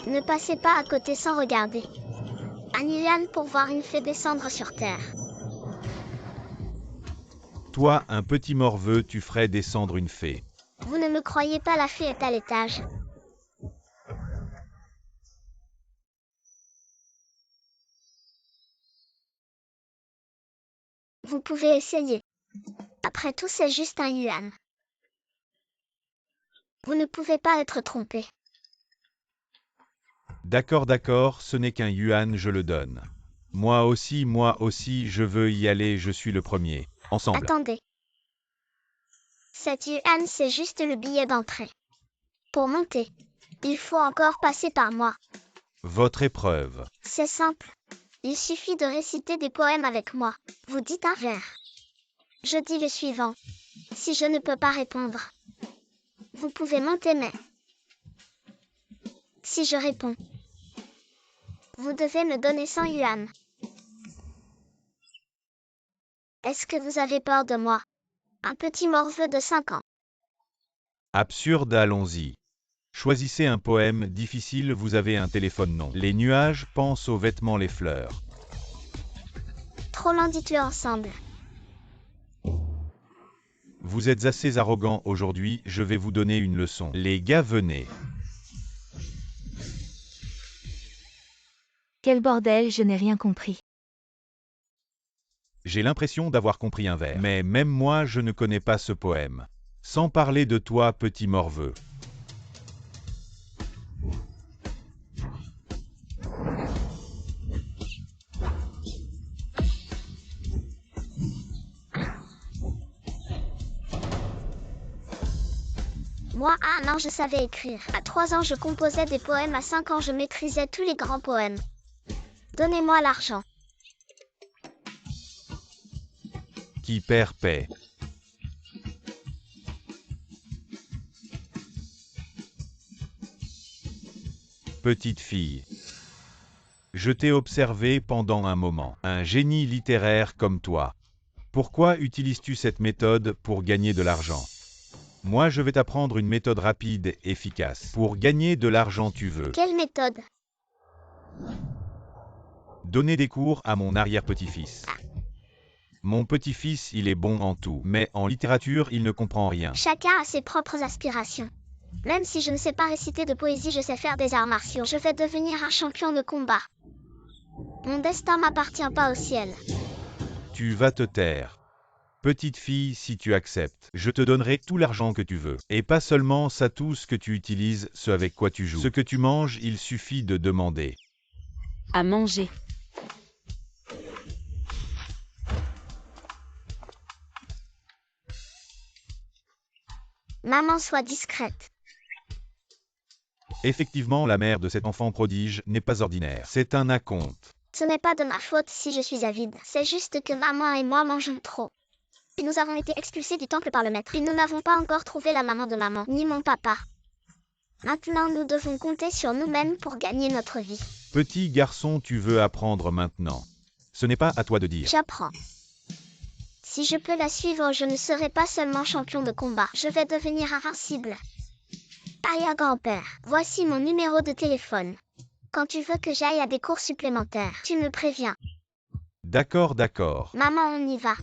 Ne passez pas à côté sans regarder. Un yuan pour voir une fée descendre sur terre. Toi, un petit morveux, tu ferais descendre une fée. Vous ne me croyez pas, la fée est à l'étage. Vous pouvez essayer. Après tout, c'est juste un yuan. Vous ne pouvez pas être trompé. D'accord, ce n'est qu'un yuan, je le donne. Moi aussi, je veux y aller, je suis le premier. Ensemble. Attendez. Cet yuan, c'est juste le billet d'entrée. Pour monter, il faut encore passer par moi. Votre épreuve. C'est simple. Il suffit de réciter des poèmes avec moi. Vous dites un vers. Je dis le suivant. Si je ne peux pas répondre, vous pouvez monter, mais si je réponds, vous devez me donner 100 yuan. Est-ce que vous avez peur de moi? Un petit morveux de 5 ans. Absurde, allons-y. Choisissez un poème difficile, vous avez un téléphone non. Les nuages pensent aux vêtements, les fleurs. Trop lent, dites-le ensemble. Vous êtes assez arrogant aujourd'hui, je vais vous donner une leçon. Les gars, venez. Quel bordel, je n'ai rien compris. J'ai l'impression d'avoir compris un vers. Mais même moi, je ne connais pas ce poème. Sans parler de toi, petit morveux. Moi, à 1 an, je savais écrire. À 3 ans, je composais des poèmes. À 5 ans, je maîtrisais tous les grands poèmes. Donnez-moi l'argent. Qui perd paie. Petite fille. Je t'ai observé pendant un moment. Un génie littéraire comme toi. Pourquoi utilises-tu cette méthode pour gagner de l'argent? Moi, je vais t'apprendre une méthode rapide et efficace. Pour gagner de l'argent, tu veux Quelle méthode? donner des cours à mon arrière-petit-fils. Mon petit-fils, il est bon en tout, mais en littérature, il ne comprend rien. Chacun a ses propres aspirations. Même si je ne sais pas réciter de poésie, je sais faire des arts martiaux. Je vais devenir un champion de combat. Mon destin m'appartient pas au ciel. Tu vas te taire. Petite fille, si tu acceptes, je te donnerai tout l'argent que tu veux. Et pas seulement ça, tout ce que tu utilises, ce avec quoi tu joues. Ce que tu manges, il suffit de demander. À manger. Maman, sois discrète. Effectivement, la mère de cet enfant prodige n'est pas ordinaire. C'est un acompte. Ce n'est pas de ma faute si je suis avide. C'est juste que maman et moi mangeons trop. Et nous avons été expulsés du temple par le maître. Et nous n'avons pas encore trouvé la maman de maman, ni mon papa. Maintenant, nous devons compter sur nous-mêmes pour gagner notre vie. Petit garçon, tu veux apprendre maintenant. Ce n'est pas à toi de dire. J'apprends. Si je peux la suivre, je ne serai pas seulement champion de combat. Je vais devenir invincible. Aïe, grand-père, voici mon numéro de téléphone. Quand tu veux que j'aille à des cours supplémentaires, tu me préviens. D'accord. Maman, on y va.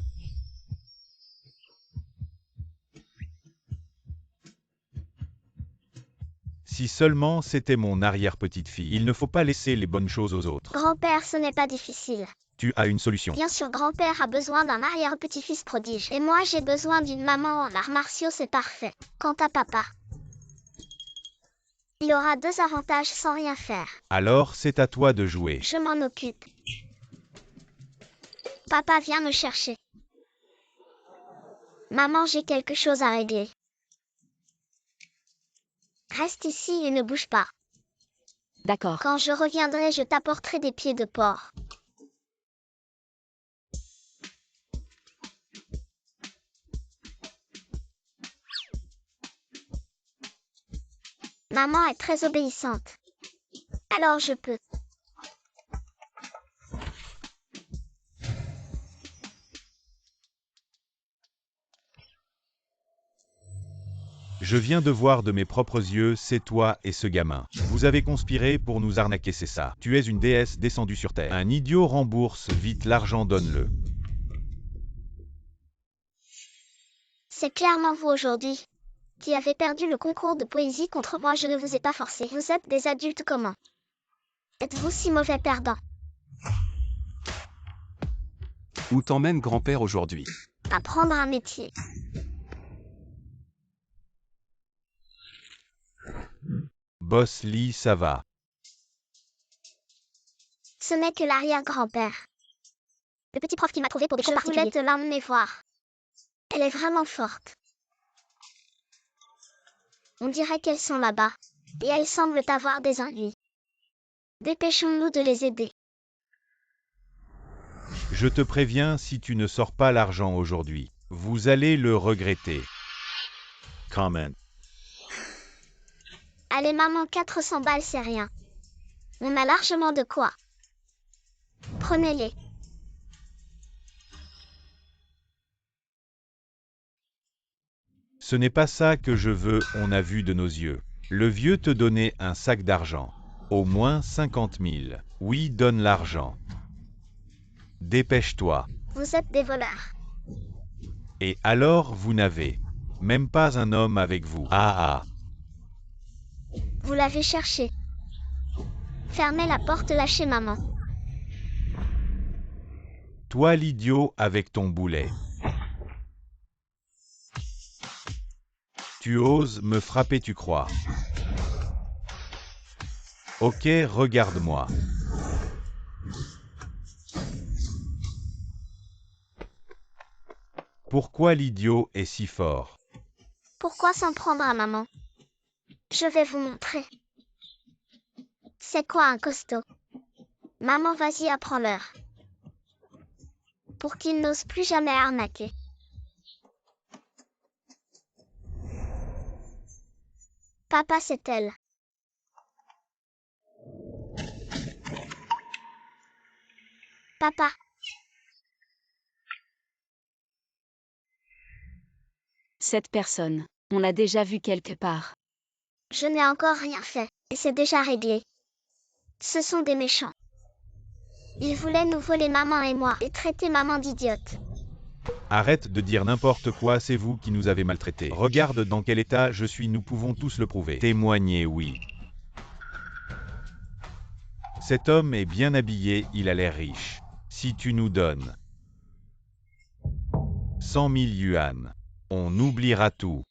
Si seulement c'était mon arrière-petite-fille. Il ne faut pas laisser les bonnes choses aux autres. Grand-père, ce n'est pas difficile. Tu as une solution. Bien sûr, grand-père a besoin d'un arrière-petit-fils prodige. Et moi, j'ai besoin d'une maman en arts martiaux, c'est parfait. Quant à papa, il aura 2 avantages sans rien faire. Alors, c'est à toi de jouer. Je m'en occupe. Papa vient me chercher. Maman, j'ai quelque chose à régler. Reste ici et ne bouge pas. D'accord. Quand je reviendrai, je t'apporterai des pieds de porc. Maman est très obéissante. Alors je peux. Je viens de voir de mes propres yeux, c'est toi et ce gamin. Vous avez conspiré pour nous arnaquer, c'est ça. Tu es une déesse descendue sur terre. Un idiot rembourse, vite l'argent, donne-le. C'est clairement vous aujourd'hui qui avez perdu le concours de poésie contre moi, je ne vous ai pas forcé. Vous êtes des adultes comment? Êtes-vous si mauvais perdant? Où t'emmène grand-père aujourd'hui? Apprendre un métier. Boss Lee, ça va. Ce n'est que l'arrière-grand-père. Le petit prof qui m'a trouvé pour des cours particuliers. Je voulais te l'emmener voir. Elle est vraiment forte. On dirait qu'elles sont là-bas. Et elles semblent avoir des ennuis. Dépêchons-nous de les aider. Je te préviens, si tu ne sors pas l'argent aujourd'hui, vous allez le regretter. Comment? Allez maman, 400 balles c'est rien. On a largement de quoi. Prenez-les. Ce n'est pas ça que je veux, on a vu de nos yeux. Le vieux te donnait un sac d'argent. Au moins 50 000. Oui, donne l'argent. Dépêche-toi. Vous êtes des voleurs. Et alors, vous n'avez même pas un homme avec vous. Ah ah. Vous l'avez cherché. Fermez la porte, lâchez maman. Toi l'idiot avec ton boulet. Tu oses me frapper, tu crois? Ok, regarde-moi. Pourquoi l'idiot est si fort? Pourquoi s'en prendre à maman? Je vais vous montrer. C'est quoi un costaud? Maman, vas-y, apprends-leur. Pour qu'ils n'osent plus jamais arnaquer. Papa, c'est elle. Papa. Cette personne, on l'a déjà vue quelque part. Je n'ai encore rien fait, et c'est déjà réglé. Ce sont des méchants. Ils voulaient nous voler maman et moi, et traiter maman d'idiote. Arrête de dire n'importe quoi, c'est vous qui nous avez maltraités. Regarde dans quel état je suis, nous pouvons tous le prouver. Témoigner, oui. Cet homme est bien habillé, il a l'air riche. Si tu nous donnes 100 000 yuan, on oubliera tout.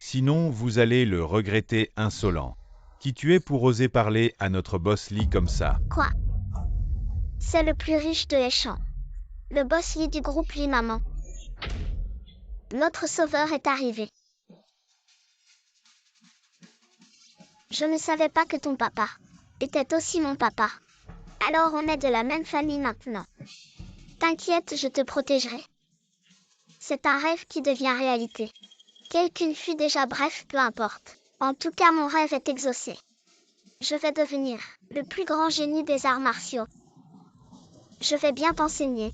Sinon, vous allez le regretter, insolent. Qui tu es pour oser parler à notre boss Lee comme ça? Quoi? C'est le plus riche de Échamps. Le boss Lee du groupe Lee maman. Notre sauveur est arrivé. Je ne savais pas que ton papa était aussi mon papa. Alors on est de la même famille maintenant. T'inquiète, je te protégerai. C'est un rêve qui devient réalité. Quel qu'il fût déjà, bref, peu importe. En tout cas, mon rêve est exaucé. Je vais devenir le plus grand génie des arts martiaux. Je vais bien t'enseigner.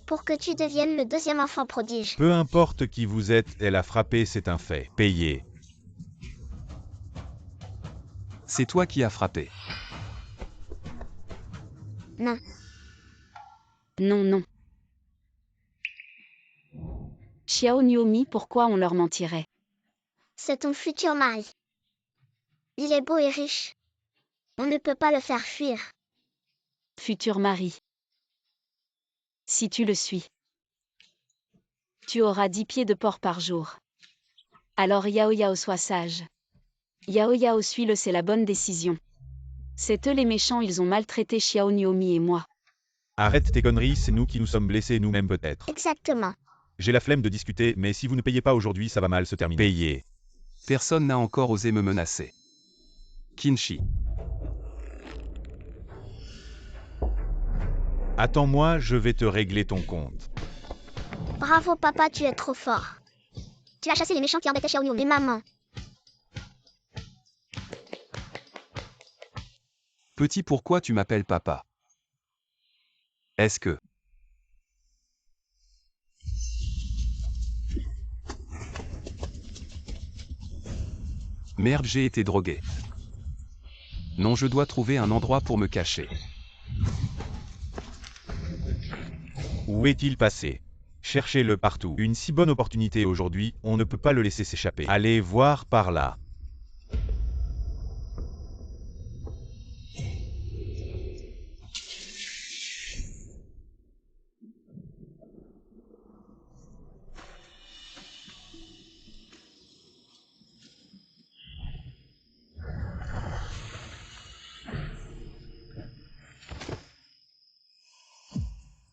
Pour que tu deviennes le deuxième enfant prodige. Peu importe qui vous êtes, elle a frappé, c'est un fait. Payez. C'est toi qui as frappé. Non. Non, non. Xiao Niomi, pourquoi on leur mentirait? C'est ton futur mari. Il est beau et riche. On ne peut pas le faire fuir. Futur mari. Si tu le suis, tu auras 10 pieds de porc par jour. Alors Yao Yao, sois sage. Yao Yao, suis-le, c'est la bonne décision. C'est eux les méchants, ils ont maltraité Xiao Niomi et moi. Arrête tes conneries, c'est nous qui nous sommes blessés nous-mêmes peut-être. Exactement. J'ai la flemme de discuter, mais si vous ne payez pas aujourd'hui, ça va mal se terminer. Payez. Personne n'a encore osé me menacer. Kinshi. Attends-moi, je vais te régler ton compte. Bravo papa, tu es trop fort. Tu as chassé les méchants qui embêtaient Xiao Niomi et maman. Petit, pourquoi tu m'appelles papa? Est-ce que... Merde, j'ai été drogué. Non, je dois trouver un endroit pour me cacher. Où est-il passé? Cherchez-le partout. Une si bonne opportunité aujourd'hui, on ne peut pas le laisser s'échapper. Allez voir par là.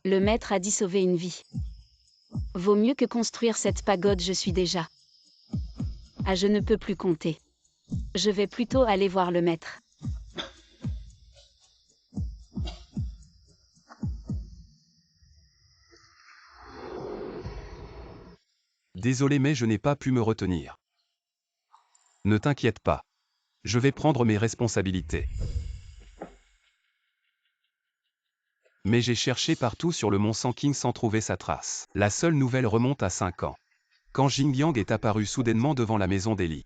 Le maître a dit sauver une vie. Vaut mieux que construire cette pagode, je suis déjà. Ah, je ne peux plus compter. Je vais plutôt aller voir le maître. Désolé, mais je n'ai pas pu me retenir. Ne t'inquiète pas. Je vais prendre mes responsabilités. Mais j'ai cherché partout sur le mont Sanking sans trouver sa trace. La seule nouvelle remonte à 5 ans. Quand Jingyang est apparu soudainement devant la maison d'Eli.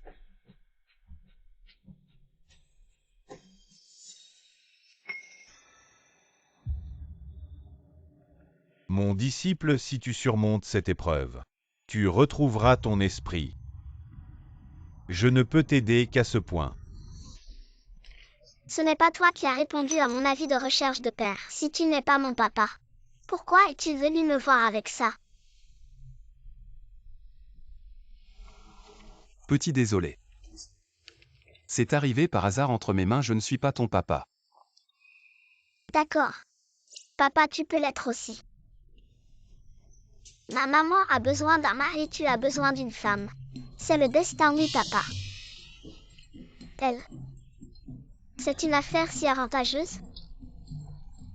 Mon disciple, si tu surmontes cette épreuve, tu retrouveras ton esprit. Je ne peux t'aider qu'à ce point. Ce n'est pas toi qui as répondu à mon avis de recherche de père. Si tu n'es pas mon papa, pourquoi es-tu venu me voir avec ça? Petit désolé. C'est arrivé par hasard entre mes mains, je ne suis pas ton papa. D'accord. Papa, tu peux l'être aussi. Ma maman a besoin d'un mari, tu as besoin d'une femme. C'est le destin, oui, papa. Elle. C'est une affaire si avantageuse?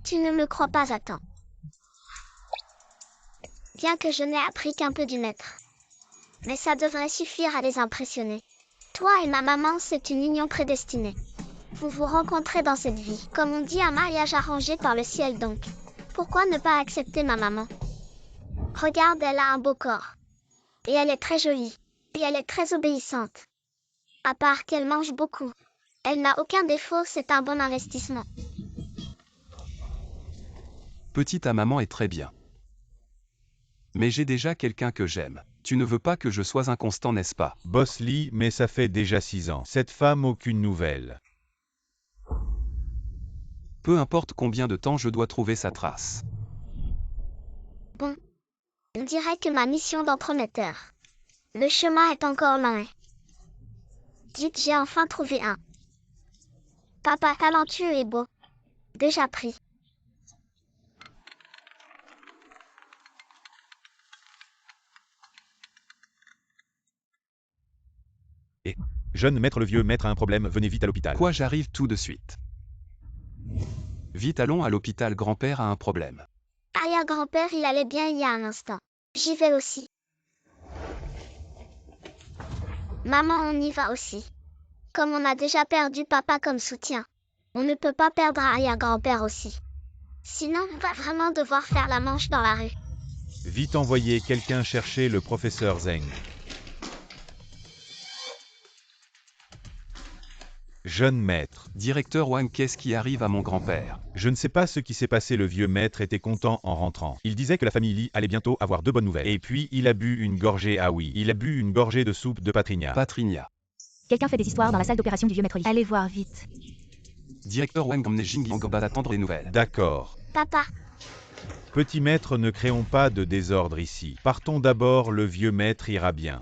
Tu ne me crois pas à temps. Bien que je n'ai appris qu'un peu du maître. Mais ça devrait suffire à les impressionner. Toi et ma maman, c'est une union prédestinée. Vous vous rencontrez dans cette vie. Comme on dit, un mariage arrangé par le ciel donc. Pourquoi ne pas accepter ma maman? Regarde, elle a un beau corps. Et elle est très jolie. Et elle est très obéissante. À part qu'elle mange beaucoup. Elle n'a aucun défaut, c'est un bon investissement. Petit, ta maman est très bien. Mais j'ai déjà quelqu'un que j'aime. Tu ne veux pas que je sois inconstant, n'est-ce pas? Boss Lee, mais ça fait déjà 6 ans. Cette femme, aucune nouvelle. Peu importe combien de temps je dois trouver sa trace. Bon. On dirait que ma mission d'entremetteur. Le chemin est encore loin. Dites, j'ai enfin trouvé un. Papa talentueux et beau. Déjà pris. Jeune maître, le vieux maître a un problème, venez vite à l'hôpital. Quoi, j'arrive tout de suite. Vite, allons à l'hôpital, grand-père a un problème. Arrière-grand-père, il allait bien il y a un instant. J'y vais aussi. Maman, on y va aussi. Comme on a déjà perdu papa comme soutien, on ne peut pas perdre arrière-grand-père aussi. Sinon, on va vraiment devoir faire la manche dans la rue. Vite envoyer quelqu'un chercher le professeur Zeng. Jeune maître. Directeur Wang, qu'est-ce qui arrive à mon grand-père? Je ne sais pas ce qui s'est passé, le vieux maître était content en rentrant. Il disait que la famille Lee allait bientôt avoir de bonnes nouvelles. Et puis, il a bu une gorgée, ah oui, il a bu une gorgée de soupe de patrinia. Patrinia. Quelqu'un fait des histoires dans la salle d'opération du vieux maître Lee. Allez voir vite. Directeur Wang, emmenez Jingyang va attendre les nouvelles. D'accord. Papa, Petit maître, ne créons pas de désordre ici. Partons d'abord, le vieux maître ira bien.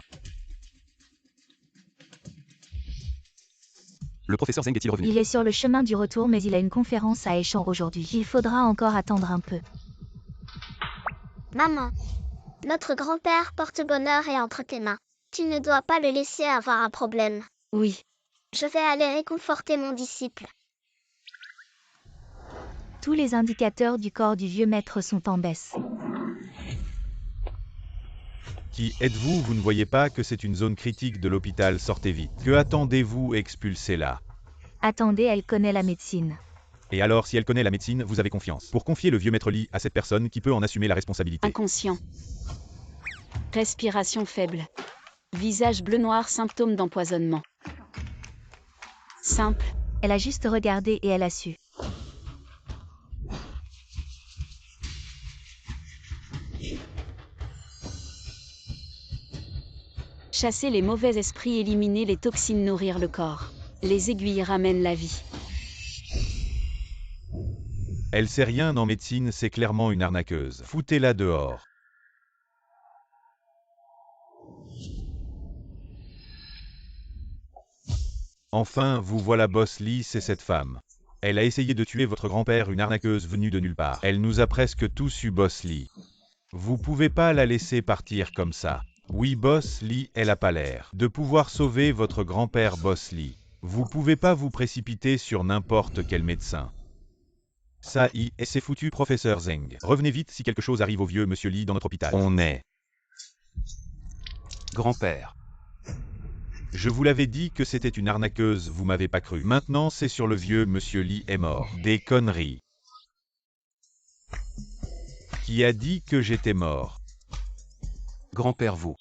Le professeur Zeng est-il revenu? Il est sur le chemin du retour, mais il a une conférence à Échamps aujourd'hui. Il faudra encore attendre un peu. maman. Notre grand-père porte-bonheur est entre tes mains. Tu ne dois pas le laisser avoir un problème. Oui, Je vais aller réconforter mon disciple. Tous les indicateurs du corps du vieux maître sont en baisse. Qui êtes-vous? Vous ne voyez pas que c'est une zone critique de l'hôpital, sortez vite. Que attendez-vous? Expulsez-la. Attendez, elle connaît la médecine. Et alors, si elle connaît la médecine, vous avez confiance. Pour confier le vieux maître Lee à cette personne qui peut en assumer la responsabilité. inconscient. Respiration faible. Visage bleu-noir, symptômes d'empoisonnement. Simple. Elle a juste regardé et elle a su. Chasser les mauvais esprits, éliminer les toxines, nourrir le corps. Les aiguilles ramènent la vie. Elle sait rien en médecine, c'est clairement une arnaqueuse. Foutez-la dehors. Enfin, vous voilà Boss Lee, c'est cette femme. Elle a essayé de tuer votre grand-père, une arnaqueuse venue de nulle part. Elle nous a presque tous eu, Boss Lee. Vous pouvez pas la laisser partir comme ça. Oui, Boss Lee, elle a pas l'air de pouvoir sauver votre grand-père, Boss Lee. Vous pouvez pas vous précipiter sur n'importe quel médecin. Ça y est, c'est foutu, professeur Zeng. Revenez vite si quelque chose arrive au vieux monsieur Lee dans notre hôpital. On est. Grand-père. Je vous l'avais dit que c'était une arnaqueuse, vous m'avez pas cru. Maintenant, c'est sur le vieux monsieur Lee est mort. Des conneries. Qui a dit que j'étais mort? Grand-père, vous.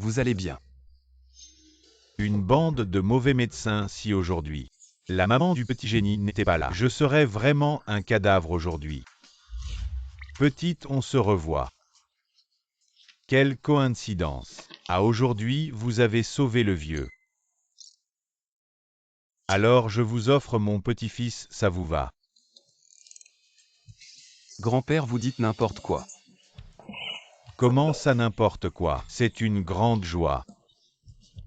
Vous allez bien. Une bande de mauvais médecins si aujourd'hui. La maman du petit génie n'était pas là. Je serais vraiment un cadavre aujourd'hui. Petite, on se revoit. Quelle coïncidence. À aujourd'hui, vous avez sauvé le vieux. Alors je vous offre mon petit-fils, ça vous va? Grand-père, vous dites n'importe quoi. Comment ça n'importe quoi? C'est une grande joie.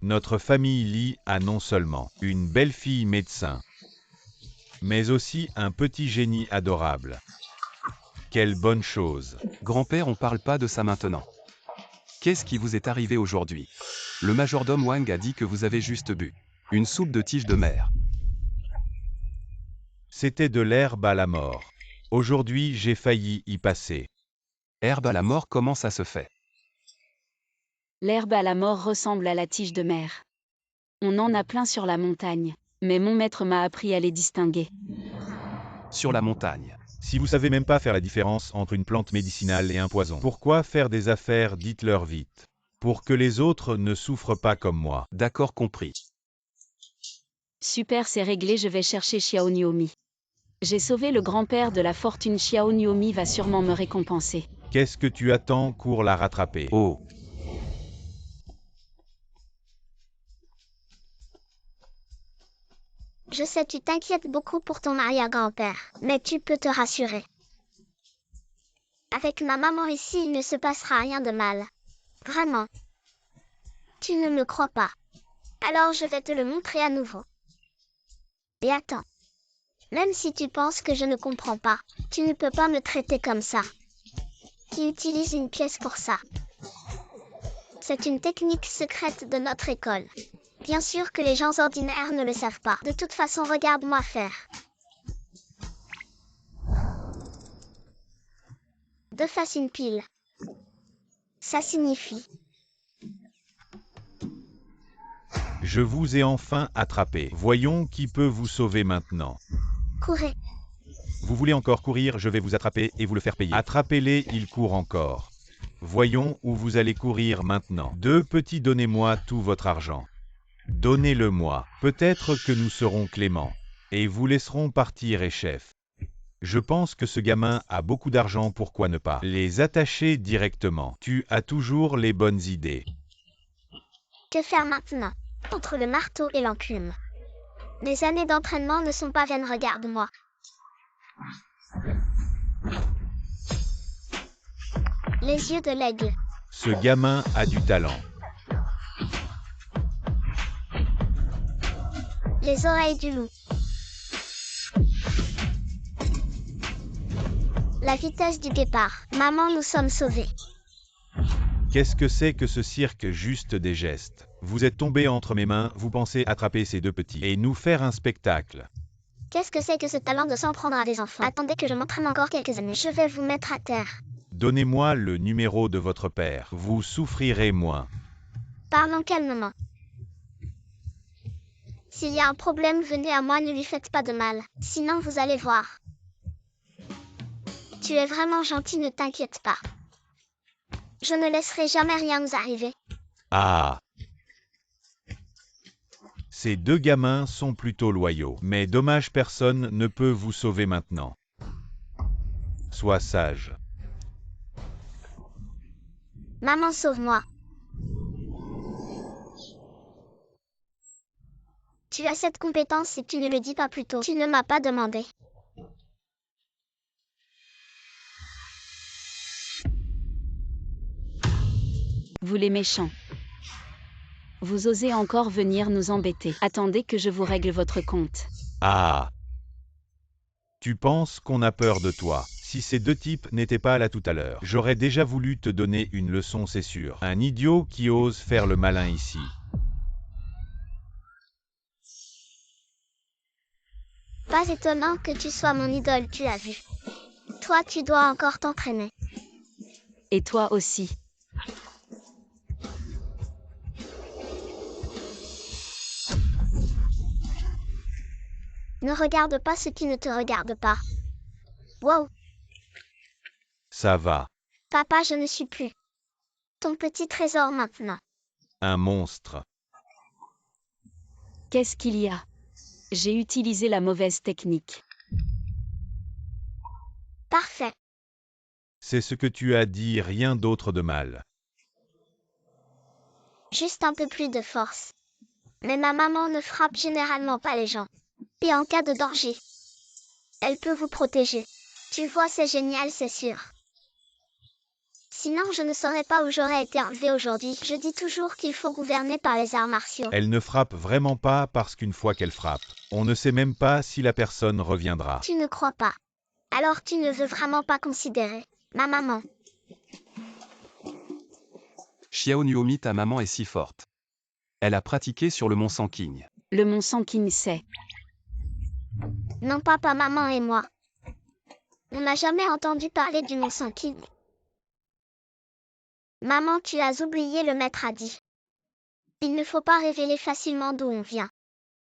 Notre famille Lee a non seulement une belle-fille médecin, mais aussi un petit génie adorable. Quelle bonne chose. Grand-père, on parle pas de ça maintenant. Qu'est-ce qui vous est arrivé aujourd'hui? Le majordome Wang a dit que vous avez juste bu une soupe de tige de mer. C'était de l'herbe à la mort. Aujourd'hui, j'ai failli y passer. Herbe à la mort, comment ça se fait? L'herbe à la mort ressemble à la tige de mer. On en a plein sur la montagne, mais mon maître m'a appris à les distinguer. Sur la montagne. Si vous savez même pas faire la différence entre une plante médicinale et un poison, pourquoi faire des affaires, dites-leur vite. Pour que les autres ne souffrent pas comme moi. D'accord, compris. Super, c'est réglé, je vais chercher Xiao Niomi. J'ai sauvé le grand-père de la fortune, Xiao Niomi va sûrement me récompenser. Qu'est-ce que tu attends, cours la rattraper. Oh. Je sais, tu t'inquiètes beaucoup pour ton arrière-grand-père, mais tu peux te rassurer. Avec ma maman ici, il ne se passera rien de mal. Vraiment. Tu ne me crois pas. Alors je vais te le montrer à nouveau. Et attends. Même si tu penses que je ne comprends pas, tu ne peux pas me traiter comme ça. Tu utilises une pièce pour ça. C'est une technique secrète de notre école. Bien sûr que les gens ordinaires ne le savent pas. De toute façon, regarde-moi faire. Deux faces une pile. Ça signifie. Je vous ai enfin attrapé. Voyons qui peut vous sauver maintenant. Courez. Vous voulez encore courir, je vais vous attraper et vous le faire payer. Attrapez-les, ils courent encore. Voyons où vous allez courir maintenant. Deux petits, donnez-moi tout votre argent. Donnez-le-moi. Peut-être que nous serons cléments. Et vous laisserons partir et chef. Je pense que ce gamin a beaucoup d'argent, pourquoi ne pas les attacher directement. Tu as toujours les bonnes idées. Que faire maintenant? Entre le marteau et l'enclume. Mes années d'entraînement ne sont pas vaines, regarde-moi. Les yeux de l'aigle. Ce gamin a du talent. Les oreilles du loup. La vitesse du guépard. Maman, nous sommes sauvés. Qu'est-ce que c'est que ce cirque? Juste des gestes. Vous êtes tombé entre mes mains, vous pensez attraper ces deux petits et nous faire un spectacle. Qu'est-ce que c'est que ce talent de s'en prendre à des enfants? Attendez que je m'entraîne encore quelques années. Je vais vous mettre à terre. Donnez-moi le numéro de votre père. Vous souffrirez moins. Parlons calmement. S'il y a un problème, venez à moi, ne lui faites pas de mal. Sinon, vous allez voir. Tu es vraiment gentil, ne t'inquiète pas. Je ne laisserai jamais rien nous arriver. Ah! Ces deux gamins sont plutôt loyaux, mais dommage personne ne peut vous sauver maintenant. Sois sage. Maman, sauve-moi. Tu as cette compétence et tu ne le dis pas plus tôt. Tu ne m'as pas demandé. Vous les méchants. Vous osez encore venir nous embêter. Attendez que je vous règle votre compte. Ah! Tu penses qu'on a peur de toi. Si ces deux types n'étaient pas là tout à l'heure, j'aurais déjà voulu te donner une leçon, c'est sûr. Un idiot qui ose faire le malin ici. Pas étonnant que tu sois mon idole, tu l'as vu. Toi, tu dois encore t'entraîner. Et toi aussi. Ne regarde pas ce qui ne te regarde pas. Wow, Ça va. papa, je ne suis plus ton petit trésor maintenant. Un monstre. Qu'est-ce qu'il y a? J'ai utilisé la mauvaise technique. Parfait. C'est ce que tu as dit, rien d'autre de mal. Juste un peu plus de force. Mais ma maman ne frappe généralement pas les gens. Et en cas de danger, elle peut vous protéger. Tu vois, c'est génial, c'est sûr. Sinon, je ne saurais pas où j'aurais été enlevée aujourd'hui. Je dis toujours qu'il faut gouverner par les arts martiaux. Elle ne frappe vraiment pas parce qu'une fois qu'elle frappe, on ne sait même pas si la personne reviendra. Tu ne crois pas. Alors tu ne veux vraiment pas considérer ma maman. Xiao Nuomi, ta maman est si forte. Elle a pratiqué sur le mont Sanqing. Le mont Sanqing sait. Non, papa, maman et moi. On n'a jamais entendu parler du mont Sanqing. Maman, tu as oublié, le maître a dit. Il ne faut pas révéler facilement d'où on vient.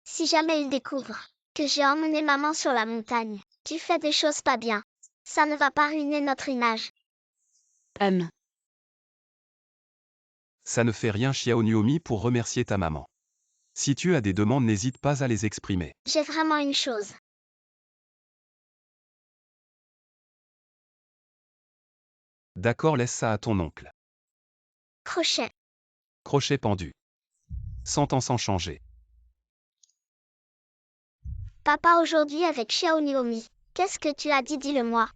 Si jamais il découvre que j'ai emmené maman sur la montagne, tu fais des choses pas bien. Ça ne va pas ruiner notre image. Ça ne fait rien, Xiao Nuomi, pour remercier ta maman. Si tu as des demandes, n'hésite pas à les exprimer. J'ai vraiment une chose. D'accord, laisse ça à ton oncle. Crochet. Crochet pendu. 100 ans sans changer. Papa, aujourd'hui avec Xiao Nuomi, qu'est-ce que tu as dit, dis-le-moi.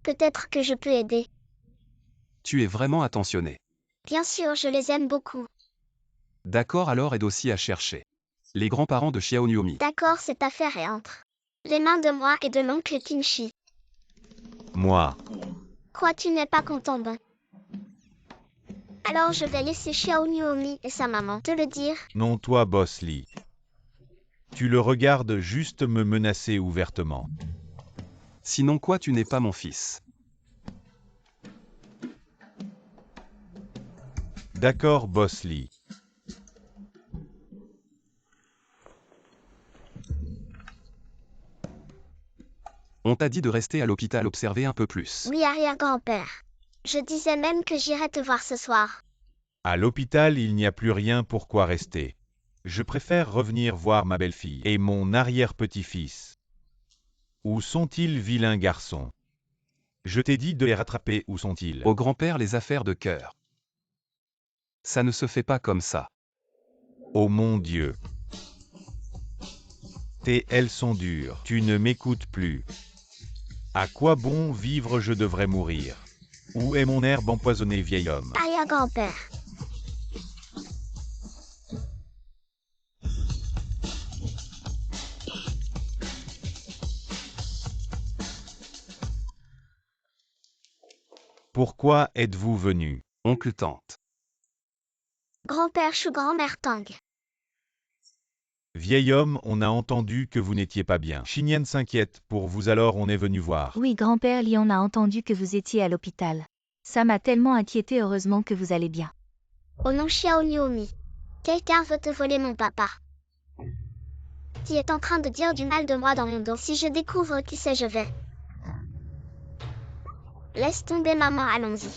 Peut-être que je peux aider. Tu es vraiment attentionné. Bien sûr, je les aime beaucoup. D'accord, alors aide aussi à chercher les grands-parents de Xiao Nuomi. D'accord, cette affaire est entre les mains de moi et de l'oncle Kinshi. Moi. Quoi, tu n'es pas content, ben? Alors je vais laisser Xiao Nuomi et sa maman te le dire. Non, toi, Boss Lee. Tu le regardes juste me menacer ouvertement. Sinon quoi, tu n'es pas mon fils. D'accord, Boss Lee. On t'a dit de rester à l'hôpital observer un peu plus. Oui, arrière-grand-père. Je disais même que j'irais te voir ce soir. À l'hôpital, il n'y a plus rien pour quoi rester. Je préfère revenir voir ma belle-fille et mon arrière-petit-fils. Où sont-ils, vilains garçons? Je t'ai dit de les rattraper, où sont-ils? Au grand-père, les affaires de cœur. Ça ne se fait pas comme ça. Oh mon Dieu! Elles sont dures. Tu ne m'écoutes plus. À quoi bon vivre, je devrais mourir. Où est mon herbe empoisonnée, vieil homme? Arrière-grand-père. Pourquoi êtes-vous venu? Oncle tante. Grand-père Chou, grand-mère Tang. Vieil homme, on a entendu que vous n'étiez pas bien. Xinyan s'inquiète pour vous, alors on est venu voir. Oui, grand-père Lee, on a entendu que vous étiez à l'hôpital. Ça m'a tellement inquiété, heureusement que vous allez bien. Au nom Xiao Nuomi. Quelqu'un veut te voler mon papa. Qui est en train de dire du mal de moi dans mon dos. Si je découvre qui c'est, je vais. Laisse tomber, maman, allons-y.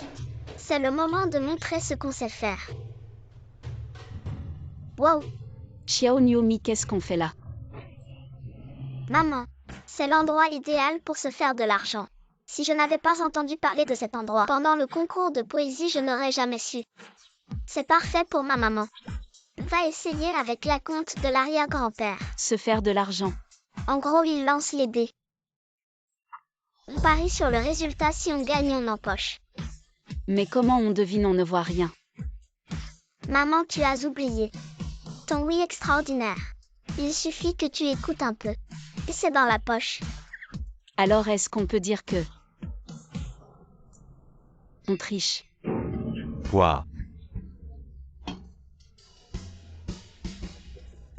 C'est le moment de montrer ce qu'on sait faire. Wow. Xiao Niumi, qu'est-ce qu'on fait là? Maman, c'est l'endroit idéal pour se faire de l'argent. Si je n'avais pas entendu parler de cet endroit pendant le concours de poésie, je n'aurais jamais su. C'est parfait pour ma maman. Va essayer avec la compte de l'arrière-grand-père. Se faire de l'argent. En gros, il lance les dés. On parie sur le résultat, si on gagne, on empoche. Mais comment on devine, on ne voit rien? Maman, tu as oublié. Ton oui extraordinaire. Il suffit que tu écoutes un peu. Et c'est dans la poche. Alors est-ce qu'on peut dire que on triche? Quoi?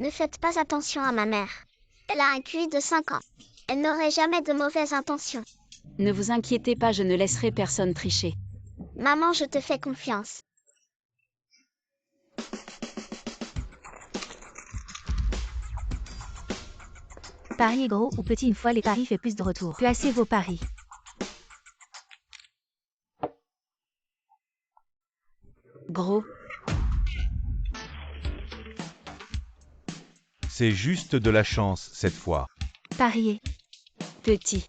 Ne faites pas attention à ma mère. Elle a un QI de 5 ans. Elle n'aurait jamais de mauvaises intentions. Ne vous inquiétez pas, je ne laisserai personne tricher. Maman, je te fais confiance. Pariez gros ou petit une fois les paris fait plus de retour. Placez vos paris. Gros. C'est juste de la chance cette fois. Pariez. Petit.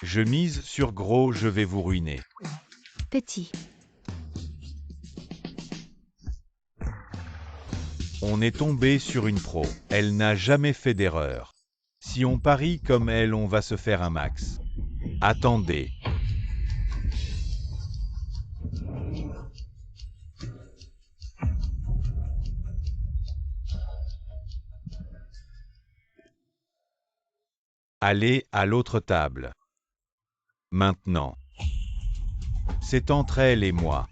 Je mise sur gros, je vais vous ruiner. Petit. On est tombé sur une pro. Elle n'a jamais fait d'erreur. Si on parie comme elle, on va se faire un max. Attendez. Allez à l'autre table. Maintenant. C'est entre elle et moi.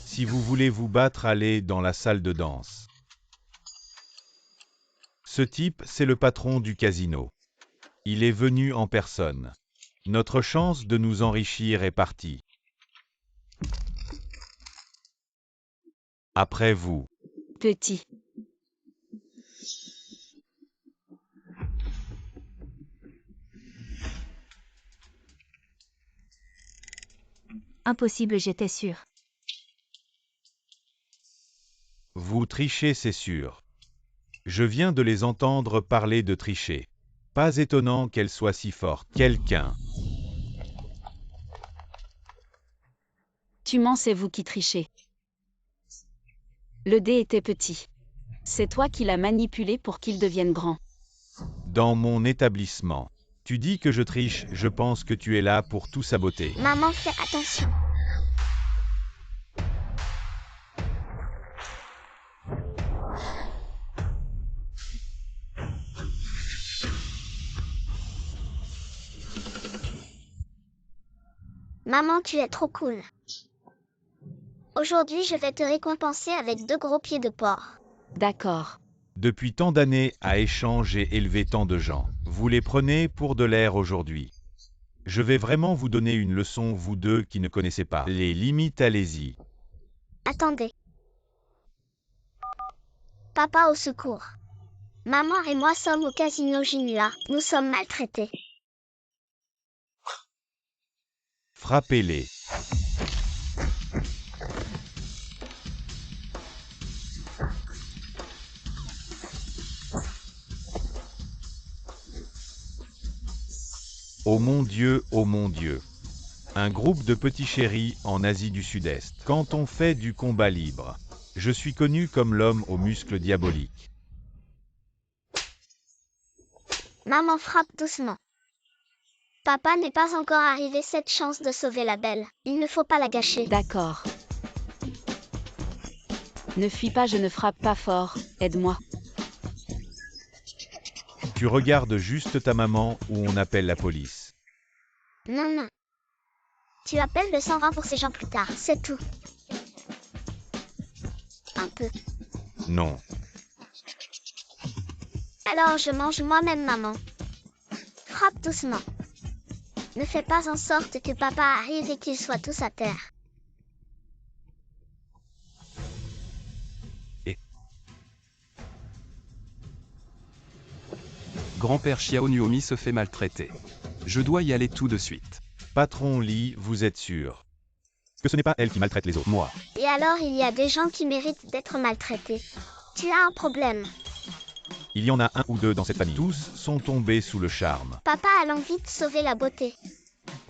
Si vous voulez vous battre, allez dans la salle de danse. Ce type, c'est le patron du casino. Il est venu en personne. Notre chance de nous enrichir est partie. Après vous. Petit. Impossible, j'étais sûr. Vous trichez, c'est sûr. Je viens de les entendre parler de tricher. Pas étonnant qu'elle soit si forte. Quelqu'un. Tu mens, c'est vous qui trichez. Le dé était petit. C'est toi qui l'as manipulé pour qu'il devienne grand. Dans mon établissement. Tu dis que je triche, je pense que tu es là pour tout saboter. Maman, fais attention. Maman, tu es trop cool. Aujourd'hui, je vais te récompenser avec 2 gros pieds de porc. D'accord. Depuis tant d'années à échanger et élever tant de gens, vous les prenez pour de l'air aujourd'hui. Je vais vraiment vous donner une leçon, vous deux qui ne connaissez pas les limites, allez-y. Attendez. Papa, au secours. Maman et moi sommes au casino Ginla. Nous sommes maltraités. Frappez-les. Oh mon Dieu, oh mon Dieu. Un groupe de petits chéris en Asie du Sud-Est. Quand on fait du combat libre, je suis connu comme l'homme aux muscles diaboliques. Maman, frappe doucement. Papa n'est pas encore arrivé, cette chance de sauver la belle. Il ne faut pas la gâcher. D'accord. Ne fuis pas, je ne frappe pas fort. Aide-moi. Tu regardes juste ta maman ou on appelle la police. Non, non. Tu appelles le 120 pour ces gens plus tard, c'est tout. Un peu. Non. Alors je mange moi-même, maman. Frappe doucement. Ne fais pas en sorte que papa arrive et qu'ils soient tous à terre. Grand-père Xiao Nuomi se fait maltraiter. Je dois y aller tout de suite. Patron Li, vous êtes sûr que ce n'est pas elle qui maltraite les autres? Moi. Et alors il y a des gens qui méritent d'être maltraités. Tu as un problème. Il y en a un ou deux dans cette famille. Tous sont tombés sous le charme. Papa a l'envie de sauver la beauté.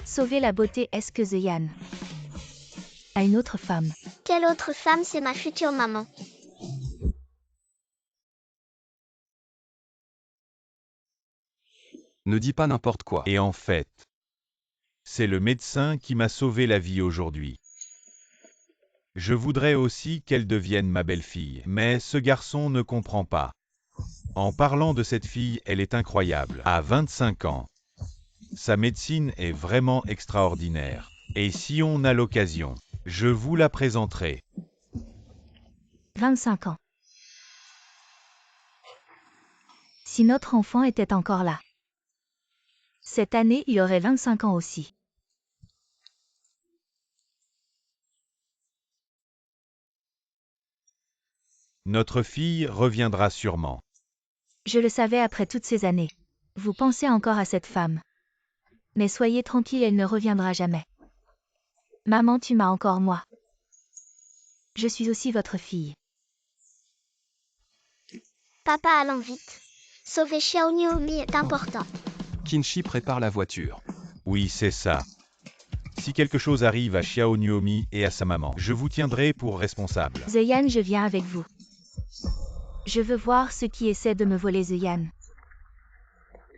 Sauver la beauté, est-ce que Zeyan a une autre femme? Quelle autre femme? C'est ma future maman. Ne dis pas n'importe quoi. Et en fait, c'est le médecin qui m'a sauvé la vie aujourd'hui. Je voudrais aussi qu'elle devienne ma belle-fille, mais ce garçon ne comprend pas. En parlant de cette fille, elle est incroyable. À 25 ans, sa médecine est vraiment extraordinaire. Et si on a l'occasion, je vous la présenterai. 25 ans. Si notre enfant était encore là. Cette année, il aurait 25 ans aussi. Notre fille reviendra sûrement. Je le savais après toutes ces années. Vous pensez encore à cette femme. Mais soyez tranquille, elle ne reviendra jamais. Maman, tu m'as encore moi. Je suis aussi votre fille. Papa, allons vite. Sauver Xiao Nuomi est important. Kinshi prépare la voiture. Oui, c'est ça. Si quelque chose arrive à Xiao Nuomi et à sa maman, je vous tiendrai pour responsable. Zeyan, je viens avec vous. Je veux voir ceux qui essaient de me voler Zeyan.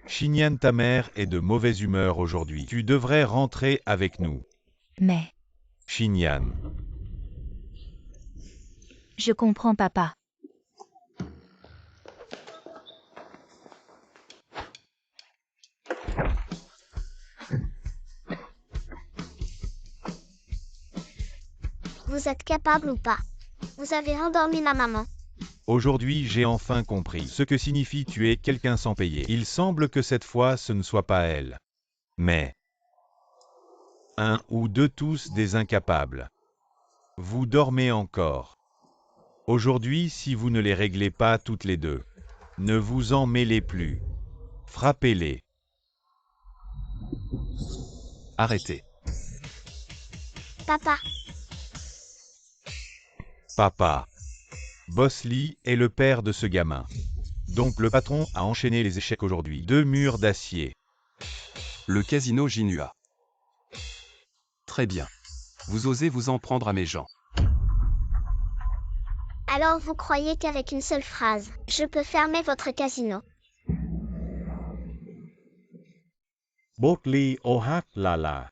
Xinyan, ta mère est de mauvaise humeur aujourd'hui. Tu devrais rentrer avec nous. Mais, Xinyan. je comprends papa. Vous êtes capable ou pas? Vous avez endormi ma maman. Aujourd'hui, j'ai enfin compris ce que signifie tuer quelqu'un sans payer. Il semble que cette fois, ce ne soit pas elle. Mais un ou deux tous des incapables. Vous dormez encore. Aujourd'hui, si vous ne les réglez pas toutes les deux, ne vous en mêlez plus. Frappez-les. Arrêtez. Papa, Papa. Boss Lee est le père de ce gamin. Donc le patron a enchaîné les échecs aujourd'hui. 2 murs d'acier. Le casino Jinua. Très bien. Vous osez vous en prendre à mes gens. alors vous croyez qu'avec une seule phrase, je peux fermer votre casino? Bokli Ohak Lala.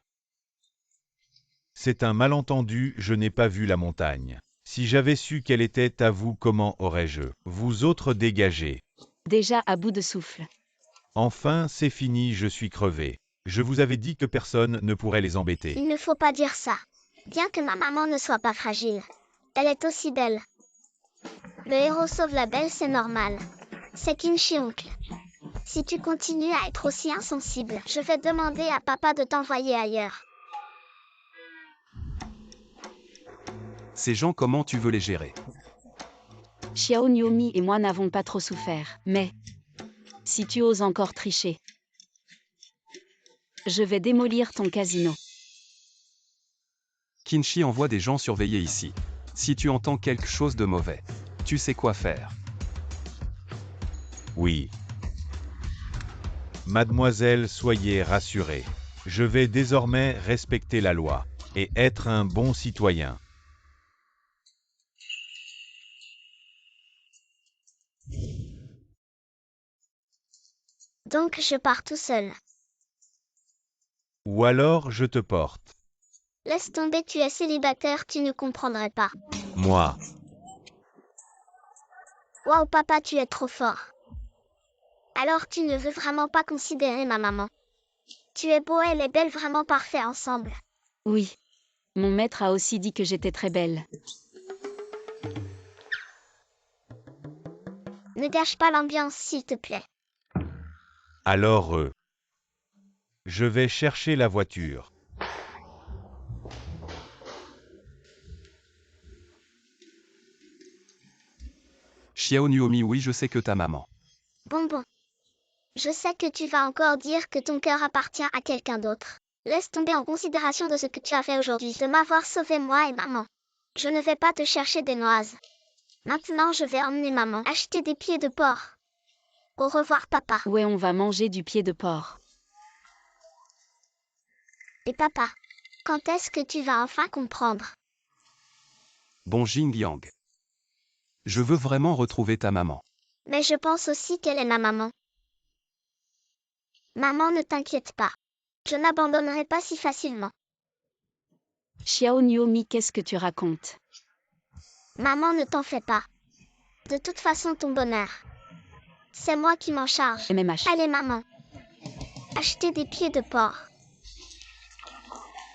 C'est un malentendu, je n'ai pas vu la montagne. Si j'avais su qu'elle était à vous, comment aurais-je? Vous autres dégagez. Déjà à bout de souffle. Enfin, c'est fini, je suis crevé. Je vous avais dit que personne ne pourrait les embêter. Il ne faut pas dire ça. Bien que ma maman ne soit pas fragile, elle est aussi belle. Le héros sauve la belle, c'est normal. C'est Kinshi, oncle. Si tu continues à être aussi insensible, je vais demander à papa de t'envoyer ailleurs. Ces gens, comment tu veux les gérer? Xiao Nuomi et moi n'avons pas trop souffert, mais si tu oses encore tricher, je vais démolir ton casino. Kinshi envoie des gens surveiller ici. Si tu entends quelque chose de mauvais, tu sais quoi faire. Oui. Mademoiselle, soyez rassurée. Je vais désormais respecter la loi et être un bon citoyen. Donc je pars tout seul. Ou alors je te porte. Laisse tomber, tu es célibataire, tu ne comprendrais pas. Moi. Waouh papa, tu es trop fort. Alors tu ne veux vraiment pas considérer ma maman. Tu es beau, elle est belle, vraiment parfait ensemble. Oui. Mon maître a aussi dit que j'étais très belle. Ne gâche pas l'ambiance, s'il te plaît. Alors je vais chercher la voiture. Xiao Nuomi, oui, je sais que ta maman. Bon. Je sais que tu vas encore dire que ton cœur appartient à quelqu'un d'autre. Laisse tomber en considération de ce que tu as fait aujourd'hui, de m'avoir sauvé moi et maman. Je ne vais pas te chercher des noises. Maintenant, je vais emmener maman acheter des pieds de porc. Au revoir, papa. Ouais, on va manger du pied de porc. Et papa, quand est-ce que tu vas enfin comprendre? Bon Jingyang. Je veux vraiment retrouver ta maman. Mais je pense aussi qu'elle est ma maman. Maman, ne t'inquiète pas. Je n'abandonnerai pas si facilement. Xiao Niomi, qu'est-ce que tu racontes? Maman, ne t'en fais pas. De toute façon, ton bonheur, c'est moi qui m'en charge. MMH. Allez, maman. Acheter des pieds de porc.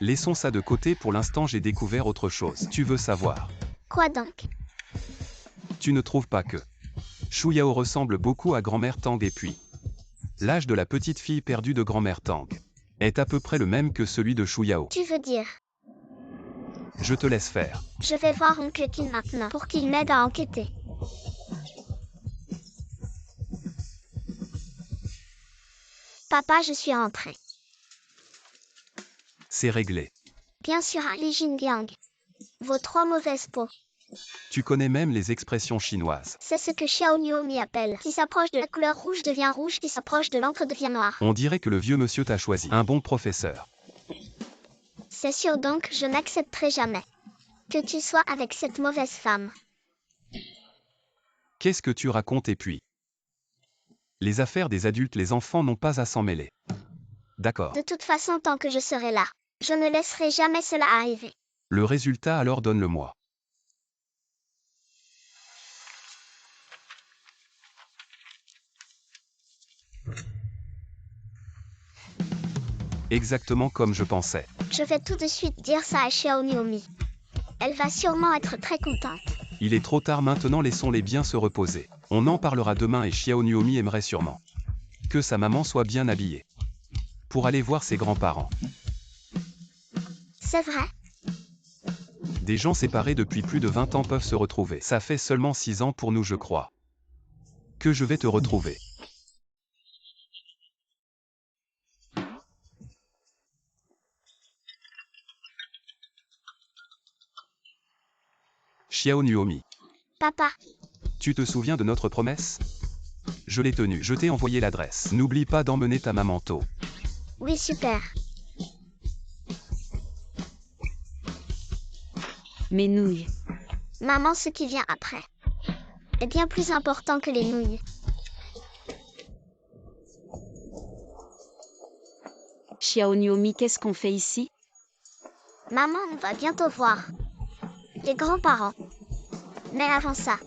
Laissons ça de côté pour l'instant, j'ai découvert autre chose. Tu veux savoir? Quoi donc? Tu ne trouves pas que Shu Yao ressemble beaucoup à grand-mère Tang et puis l'âge de la petite fille perdue de grand-mère Tang est à peu près le même que celui de Shu Yao. Tu veux dire? Je te laisse faire. Je vais voir Oncle Kin maintenant pour qu'il m'aide à enquêter. Papa, je suis rentrée. C'est réglé. Bien sûr, Ali Jingyang. Vos 3 mauvaises peaux. Tu connais même les expressions chinoises. C'est ce que Xiao Niomi appelle. Qui s'approche de la couleur rouge devient rouge, qui s'approche de l'encre devient noir. On dirait que le vieux monsieur t'a choisi. Un bon professeur. C'est sûr donc, je n'accepterai jamais que tu sois avec cette mauvaise femme. Qu'est-ce que tu racontes et puis? Les affaires des adultes, les enfants n'ont pas à s'en mêler. D'accord. De toute façon, tant que je serai là, je ne laisserai jamais cela arriver. Le résultat alors donne-le-moi. Exactement comme je pensais. Je vais tout de suite dire ça à Xiao Niomi. Elle va sûrement être très contente. Il est trop tard maintenant, laissons-les bien se reposer. On en parlera demain et Xiao Niomi aimerait sûrement que sa maman soit bien habillée pour aller voir ses grands-parents. C'est vrai? Des gens séparés depuis plus de 20 ans peuvent se retrouver. Ça fait seulement 6 ans pour nous, je crois. Que je vais te retrouver. Xiao Niomi. Papa, Tu te souviens de notre promesse? Je l'ai tenue, je t'ai envoyé l'adresse. N'oublie pas d'emmener ta maman tôt. oui, super. Mes nouilles. Maman, ce qui vient après est bien plus important que les nouilles. Xiao Niomi, qu'est-ce qu'on fait ici? Maman, on va bientôt voir les grands-parents. Mais avant ça,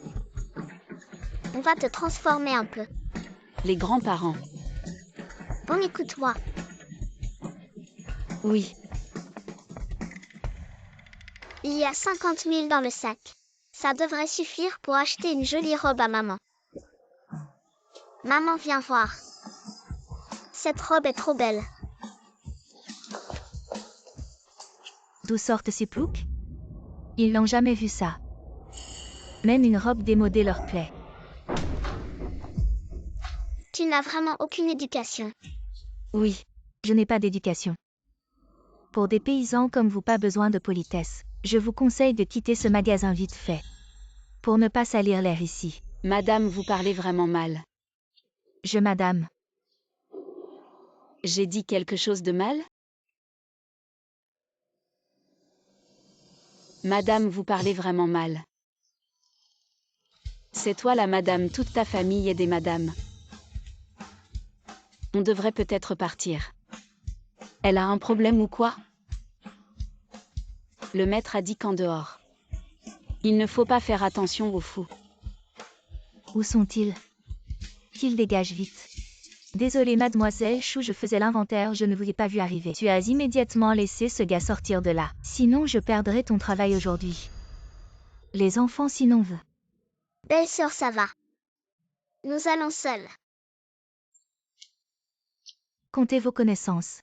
on va te transformer un peu. Les grands-parents. Bon, écoute-moi. Oui. Il y a 50 000 dans le sac. Ça devrait suffire pour acheter une jolie robe à maman. Maman, viens voir. Cette robe est trop belle. D'où sortent ces ploucs? Ils n'ont jamais vu ça. Même une robe démodée leur plaît. Tu n'as vraiment aucune éducation. Oui. Je n'ai pas d'éducation. Pour des paysans comme vous, pas besoin de politesse. Je vous conseille de quitter ce magasin vite fait. Pour ne pas salir l'air ici. Madame, vous parlez vraiment mal. Madame. J'ai dit quelque chose de mal? Madame, vous parlez vraiment mal. C'est toi la madame, toute ta famille est des madames. On devrait peut-être partir. Elle a un problème ou quoi? Le maître a dit qu'en dehors. Il ne faut pas faire attention aux fous. Où sont-ils? Qu'ils dégagent vite. Désolée mademoiselle Chou, je faisais l'inventaire, je ne vous ai pas vu arriver. Tu as immédiatement laissé ce gars sortir de là. Sinon je perdrai ton travail aujourd'hui. Les enfants sinon vous. Belle sœur, ça va. Nous allons seuls. Comptez vos connaissances.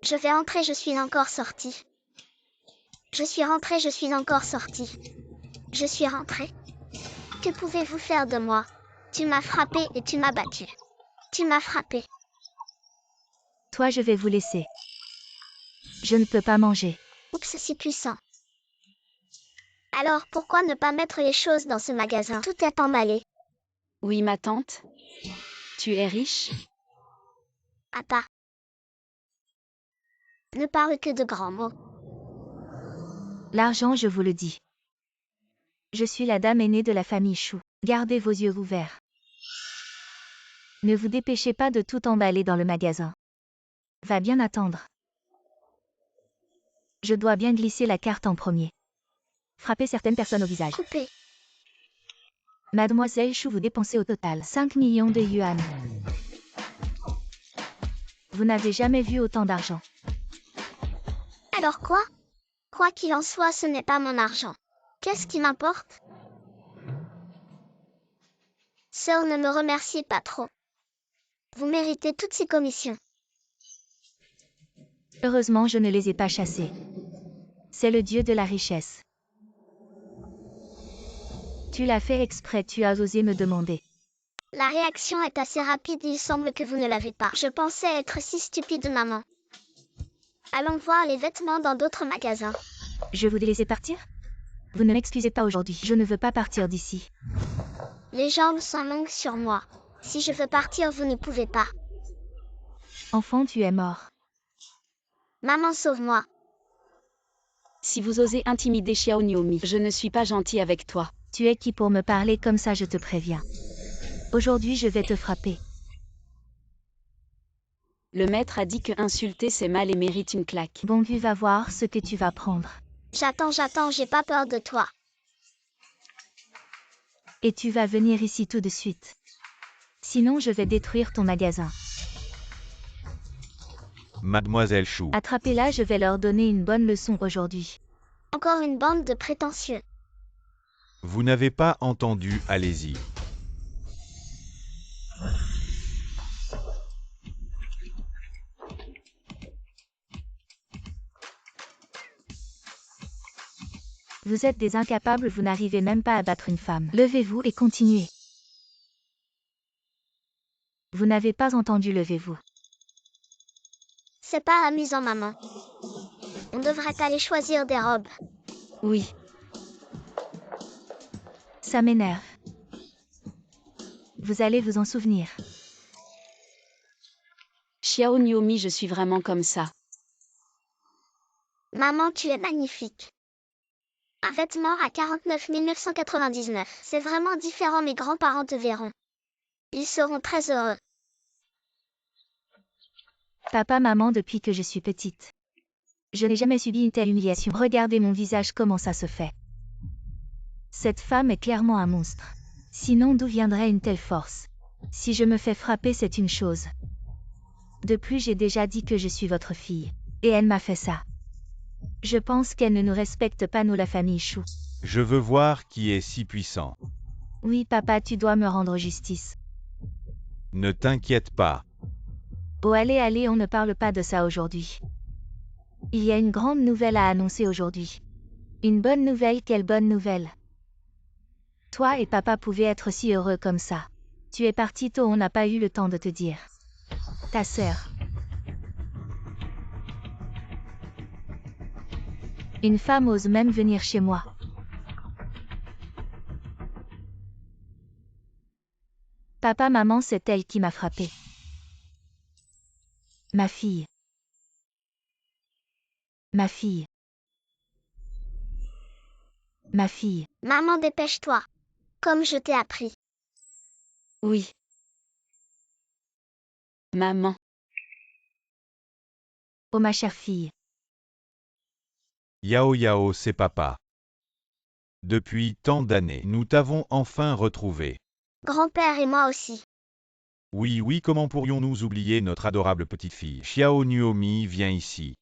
Je vais entrer, je suis encore sortie. Je suis rentrée, je suis encore sortie. Je suis rentrée. Que pouvez-vous faire de moi? Tu m'as frappée et tu m'as battue. Tu m'as frappée. Toi, je vais vous laisser. Je ne peux pas manger. Oups, si puissant. Alors pourquoi ne pas mettre les choses dans ce magasin? Tout est emballé. Oui, ma tante. Tu es riche? Papa. Ne parle que de grands mots. L'argent, je vous le dis. Je suis la dame aînée de la famille Chou. Gardez vos yeux ouverts. Ne vous dépêchez pas de tout emballer dans le magasin. Va bien attendre. Je dois bien glisser la carte en premier. Frappez certaines personnes au visage. Coupé. Mademoiselle Chou, vous dépensez au total 5 millions de yuan. Vous n'avez jamais vu autant d'argent. Alors quoi? Quoi qu'il en soit, ce n'est pas mon argent. Qu'est-ce qui m'importe? Sœur, ne me remerciez pas trop. Vous méritez toutes ces commissions. Heureusement, je ne les ai pas chassés. C'est le dieu de la richesse. Tu l'as fait exprès, tu as osé me demander. La réaction est assez rapide, il semble que vous ne l'avez pas. Je pensais être si stupide, maman. Allons voir les vêtements dans d'autres magasins. Je vous ai laissé partir? Vous ne m'excusez pas aujourd'hui, je ne veux pas partir d'ici. Les jambes sont longues sur moi. Si je veux partir, vous ne pouvez pas. Enfant, tu es mort. Maman, sauve-moi. Si vous osez intimider Xiao Niomi, je ne suis pas gentil avec toi. Tu es qui pour me parler comme ça, je te préviens. Aujourd'hui, je vais te frapper. Le maître a dit que insulter c'est mal et mérite une claque. Bon vu, va voir ce que tu vas prendre. J'attends, j'ai pas peur de toi. Et tu vas venir ici tout de suite. Sinon, je vais détruire ton magasin. Mademoiselle Chou. Attrapez-la, je vais leur donner une bonne leçon aujourd'hui. Encore une bande de prétentieux. Vous n'avez pas entendu, allez-y. Vous êtes des incapables, vous n'arrivez même pas à battre une femme. Levez-vous et continuez. Vous n'avez pas entendu, levez-vous. C'est pas amusant, maman. On devrait aller choisir des robes. Oui, Ça m'énerve. Vous allez vous en souvenir. Xiao Niomi, je suis vraiment comme ça. Maman, tu es magnifique. Un vêtement à 49 999. C'est vraiment différent, mes grands-parents te verront. Ils seront très heureux. Papa, maman, depuis que je suis petite. Je n'ai jamais subi une telle humiliation. Regardez mon visage, comment ça se fait. Cette femme est clairement un monstre. Sinon, d'où viendrait une telle force? Si je me fais frapper, c'est une chose. De plus, j'ai déjà dit que je suis votre fille. Et elle m'a fait ça. Je pense qu'elle ne nous respecte pas, nous, la famille Chou. Je veux voir qui est si puissant. Oui, papa, tu dois me rendre justice. Ne t'inquiète pas. Oh, allez, on ne parle pas de ça aujourd'hui. Il y a une grande nouvelle à annoncer aujourd'hui. Une bonne nouvelle, quelle bonne nouvelle. Toi et papa pouvaient être si heureux comme ça. Tu es parti tôt, on n'a pas eu le temps de te dire. Ta sœur. Une femme ose même venir chez moi. Papa, maman, c'est elle qui m'a frappée. Ma fille. Ma fille. Ma fille. Maman, dépêche-toi. Comme je t'ai appris. Oui. Maman. Oh ma chère fille. Yao Yao, c'est papa. Depuis tant d'années, nous t'avons enfin retrouvé. Grand-père et moi aussi. Oui, oui, comment pourrions-nous oublier notre adorable petite fille? Xiao Niomi, viens ici.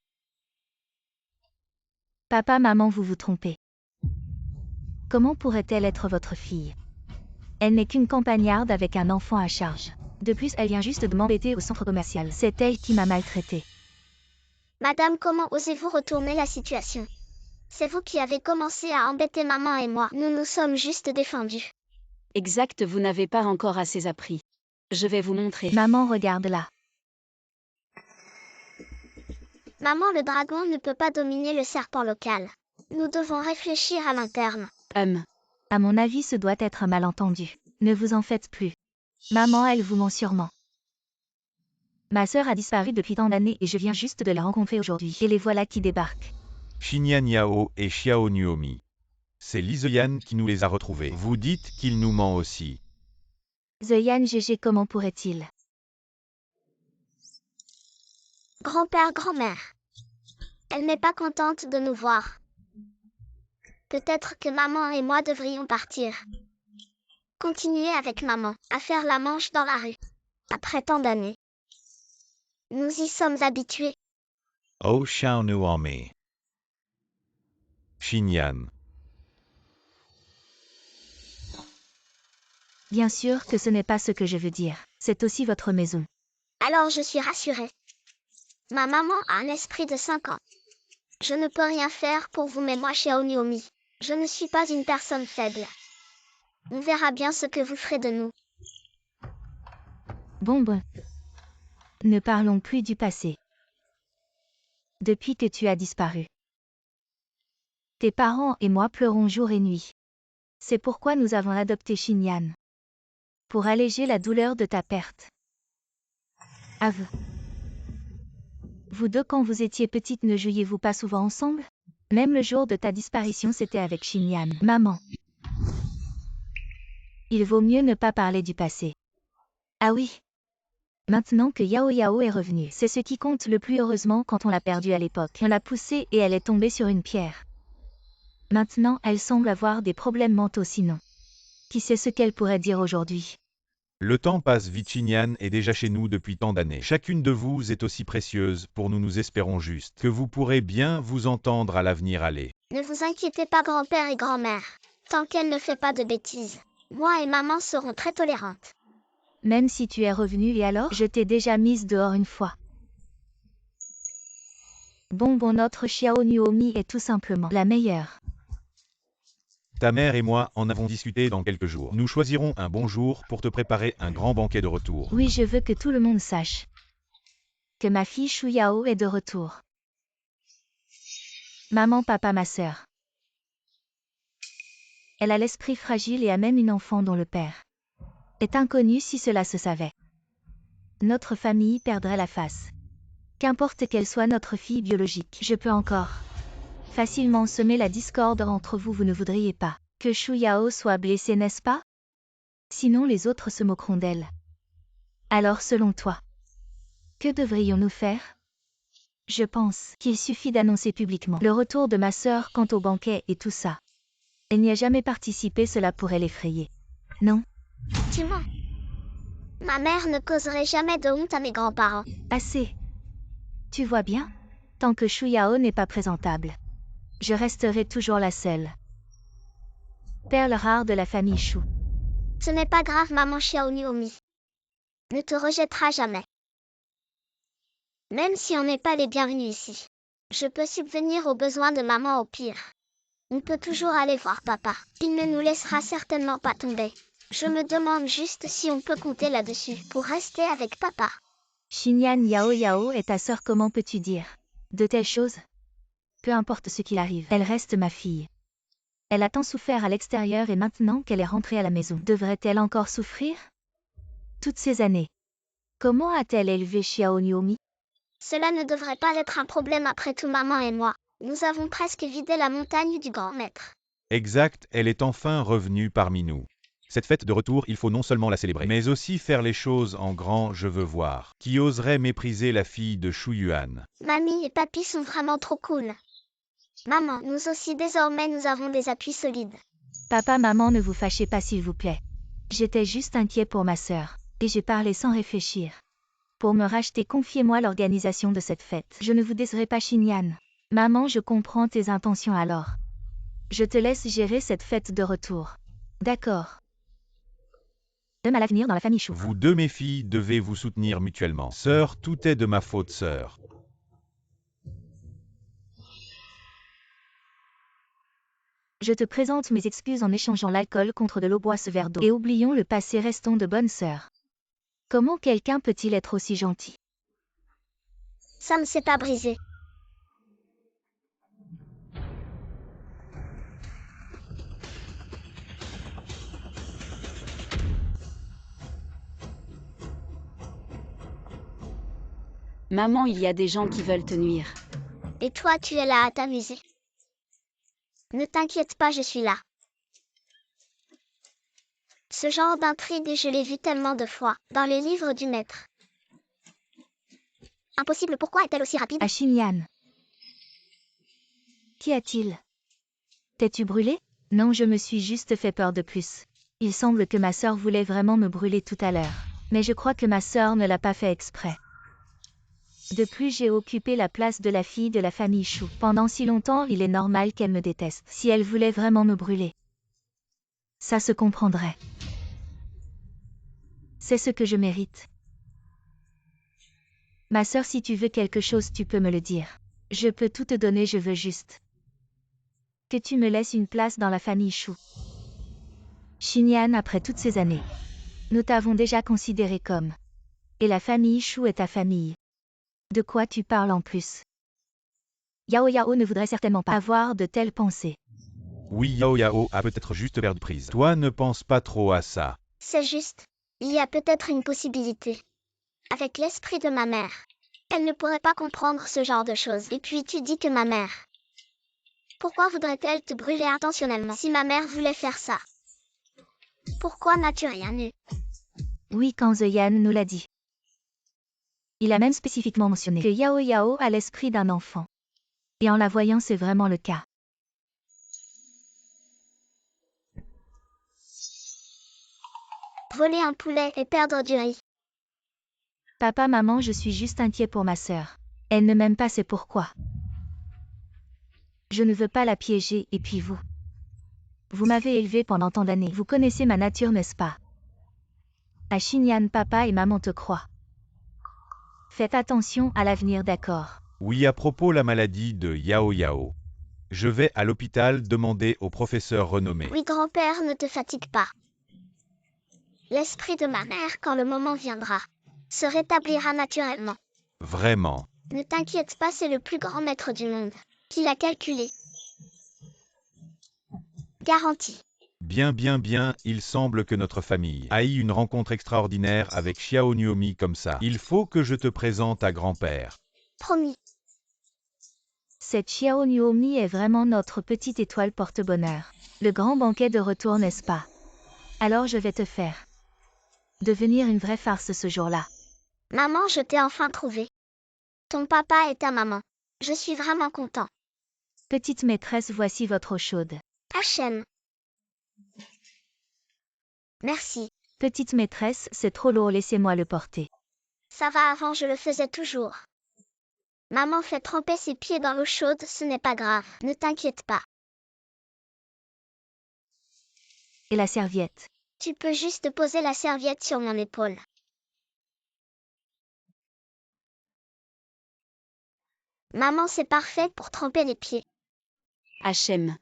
Papa, maman, vous vous trompez. Comment pourrait-elle être votre fille? Elle n'est qu'une campagnarde avec un enfant à charge. De plus, elle vient juste de m'embêter au centre commercial. C'est elle qui m'a maltraitée. Madame, comment osez-vous retourner la situation? C'est vous qui avez commencé à embêter maman et moi. Nous nous sommes juste défendus. Exact, vous n'avez pas encore assez appris. Je vais vous montrer. Maman, regarde là. Maman, le dragon ne peut pas dominer le serpent local. Nous devons réfléchir à l'interne. À mon avis, ce doit être un malentendu. Ne vous en faites plus. Maman, elle vous ment sûrement. Ma sœur a disparu depuis tant d'années et je viens juste de la rencontrer aujourd'hui. Et les voilà qui débarquent. Xinyan Yao et Xiao Nuomi. C'est Li Ziyan qui nous les a retrouvés. Vous dites qu'il nous ment aussi. Ziyan GG, comment pourrait-il? Grand-père, grand-mère. Elle n'est pas contente de nous voir. Peut-être que maman et moi devrions partir. Continuer avec maman, à faire la manche dans la rue. Après tant d'années. Nous y sommes habitués. Oh Xiao Nuomi. Xinyan. Bien sûr que ce n'est pas ce que je veux dire. C'est aussi votre maison. Alors je suis rassurée. Ma maman a un esprit de 5 ans. Je ne peux rien faire pour vous, mais moi, Xiao Nuomi, je ne suis pas une personne faible. On verra bien ce que vous ferez de nous. Bon. Ne parlons plus du passé. Depuis que tu as disparu. Tes parents et moi pleurons jour et nuit. C'est pourquoi nous avons adopté Xinyan. Pour alléger la douleur de ta perte. Ave. Vous deux, quand vous étiez petite, ne jouiez-vous pas souvent ensemble? Même le jour de ta disparition, c'était avec Xinyan. Maman. Il vaut mieux ne pas parler du passé. Ah oui. Maintenant que Yao Yao est revenue, c'est ce qui compte le plus. Heureusement, quand on l'a perdue à l'époque, on l'a poussée et elle est tombée sur une pierre. Maintenant, elle semble avoir des problèmes mentaux sinon. Qui sait ce qu'elle pourrait dire aujourd'hui? Le temps passe vite. Xinyan est déjà chez nous depuis tant d'années. Chacune de vous est aussi précieuse pour nous. Nous espérons juste que vous pourrez bien vous entendre à l'avenir. Allez. Ne vous inquiétez pas, grand-père et grand-mère. Tant qu'elle ne fait pas de bêtises, moi et maman serons très tolérantes. Même si tu es revenue et alors? Je t'ai déjà mise dehors une fois. Bon, notre Xiao Nuomi est tout simplement la meilleure. Ta mère et moi en avons discuté dans quelques jours. Nous choisirons un bon jour pour te préparer un grand banquet de retour. Oui, je veux que tout le monde sache que ma fille Shu Yao est de retour. Maman, papa, ma sœur. Elle a l'esprit fragile et a même une enfant dont le père est inconnu. Si cela se savait, notre famille perdrait la face. Qu'importe qu'elle soit notre fille biologique, je peux encore facilement semer la discorde entre vous. Vous ne voudriez pas que Shu Yao soit blessée, n'est-ce pas? Sinon les autres se moqueront d'elle. Alors selon toi, que devrions-nous faire? Je pense qu'il suffit d'annoncer publiquement le retour de ma sœur. Quant au banquet et tout ça, elle n'y a jamais participé, cela pourrait l'effrayer. Non? Tu mens. Ma mère ne causerait jamais de honte à mes grands-parents. Assez. Tu vois bien? Tant que Shu Yao n'est pas présentable, je resterai toujours la seule perle rare de la famille Shu. Ce n'est pas grave, maman. Xiao Nuomi ne te rejettera jamais. Même si on n'est pas les bienvenus ici, je peux subvenir aux besoins de maman au pire. On peut toujours aller voir papa. Il ne nous laissera certainement pas tomber. Je me demande juste si on peut compter là-dessus pour rester avec papa. Xinyan Yao Yao est ta sœur, comment peux-tu dire de telles choses? Peu importe ce qu'il arrive, elle reste ma fille. Elle a tant souffert à l'extérieur et maintenant qu'elle est rentrée à la maison, devrait-elle encore souffrir? Toutes ces années. Comment a-t-elle élevé Xiao Nuomi? Cela ne devrait pas être un problème après tout, maman et moi. Nous avons presque vidé la montagne du grand maître. Exact, elle est enfin revenue parmi nous. Cette fête de retour, il faut non seulement la célébrer, mais aussi faire les choses en grand. Je veux voir qui oserait mépriser la fille de Shu Yuan. Mamie et papy sont vraiment trop cool. Maman, nous aussi désormais nous avons des appuis solides. Papa, maman, ne vous fâchez pas s'il vous plaît. J'étais juste inquiet pour ma sœur, et j'ai parlé sans réfléchir. Pour me racheter, confiez-moi l'organisation de cette fête. Je ne vous décerai pas, Xinyan. Maman, je comprends tes intentions alors. Je te laisse gérer cette fête de retour. D'accord. Demain à l'avenir dans la famille Shu. Vous deux, mes filles, devez vous soutenir mutuellement. Sœur, tout est de ma faute, sœur. Je te présente mes excuses en échangeant l'alcool contre de l'eau. Bois ce verre d'eau. Et oublions le passé, restons de bonnes sœurs. Comment quelqu'un peut-il être aussi gentil? Ça ne s'est pas brisé. Maman, il y a des gens qui veulent te nuire. Et toi, tu es là à t'amuser. Ne t'inquiète pas, je suis là. Ce genre d'intrigue, je l'ai vu tellement de fois, dans les livres du maître. Impossible, pourquoi est-elle aussi rapide? À Xinyan. Qu'y a-t-il? T'es-tu brûlé? Non, je me suis juste fait peur de plus. Il semble que ma sœur voulait vraiment me brûler tout à l'heure. Mais je crois que ma sœur ne l'a pas fait exprès. De plus, j'ai occupé la place de la fille de la famille Chou. Pendant si longtemps, il est normal qu'elle me déteste. Si elle voulait vraiment me brûler, ça se comprendrait. C'est ce que je mérite. Ma sœur, si tu veux quelque chose, tu peux me le dire. Je peux tout te donner, je veux juste que tu me laisses une place dans la famille Chou. Xinyan, après toutes ces années, nous t'avons déjà considéré comme. Et la famille Chou est ta famille. De quoi tu parles en plus? Yao Yao ne voudrait certainement pas avoir de telles pensées. Oui, Yao Yao a peut-être juste perdu prise. Toi ne penses pas trop à ça. C'est juste. Il y a peut-être une possibilité. Avec l'esprit de ma mère. Elle ne pourrait pas comprendre ce genre de choses. Et puis tu dis que ma mère. Pourquoi voudrait-elle te brûler intentionnellement si ma mère voulait faire ça? Pourquoi n'as-tu rien eu? Oui, quand Zeyan nous l'a dit. Il a même spécifiquement mentionné que Yao Yao a l'esprit d'un enfant. Et en la voyant, c'est vraiment le cas. Voler un poulet et perdre du riz. Papa, maman, je suis juste inquiet pour ma sœur. Elle ne m'aime pas, c'est pourquoi. Je ne veux pas la piéger, et puis vous. Vous m'avez élevé pendant tant d'années. Vous connaissez ma nature, n'est-ce pas? À Xinyan, papa et maman te croient. Faites attention à l'avenir, d'accord? Oui, à propos la maladie de Yao Yao. Je vais à l'hôpital demander au professeur renommé. Oui, grand-père, ne te fatigue pas. L'esprit de ma mère, quand le moment viendra, se rétablira naturellement. Vraiment. Ne t'inquiète pas, c'est le plus grand maître du monde. Qui l'a calculé. Garantie. Bien, il semble que notre famille a eu une rencontre extraordinaire avec Xiao Nuomi comme ça. Il faut que je te présente à grand-père. Promis. Cette Xiao Nuomi est vraiment notre petite étoile porte-bonheur. Le grand banquet de retour, n'est-ce pas? Alors je vais te faire devenir une vraie farce ce jour-là. Maman, je t'ai enfin trouvé. Ton papa et ta maman. Je suis vraiment content. Petite maîtresse, voici votre eau chaude. Hachem. Merci. Petite maîtresse, c'est trop lourd, laissez-moi le porter. Ça va, avant je le faisais toujours. Maman fait tremper ses pieds dans l'eau chaude, ce n'est pas grave, ne t'inquiète pas. Et la serviette? Tu peux juste poser la serviette sur mon épaule. Maman, c'est parfait pour tremper les pieds. Hachem.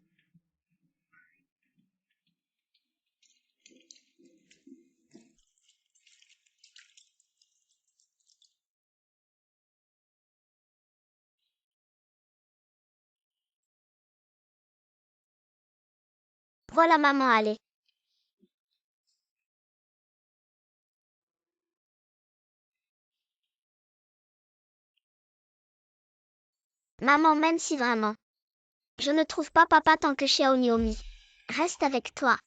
Voilà maman, allez. Maman, même si vraiment. Je ne trouve pas papa tant que Xiao Nuomi reste avec toi.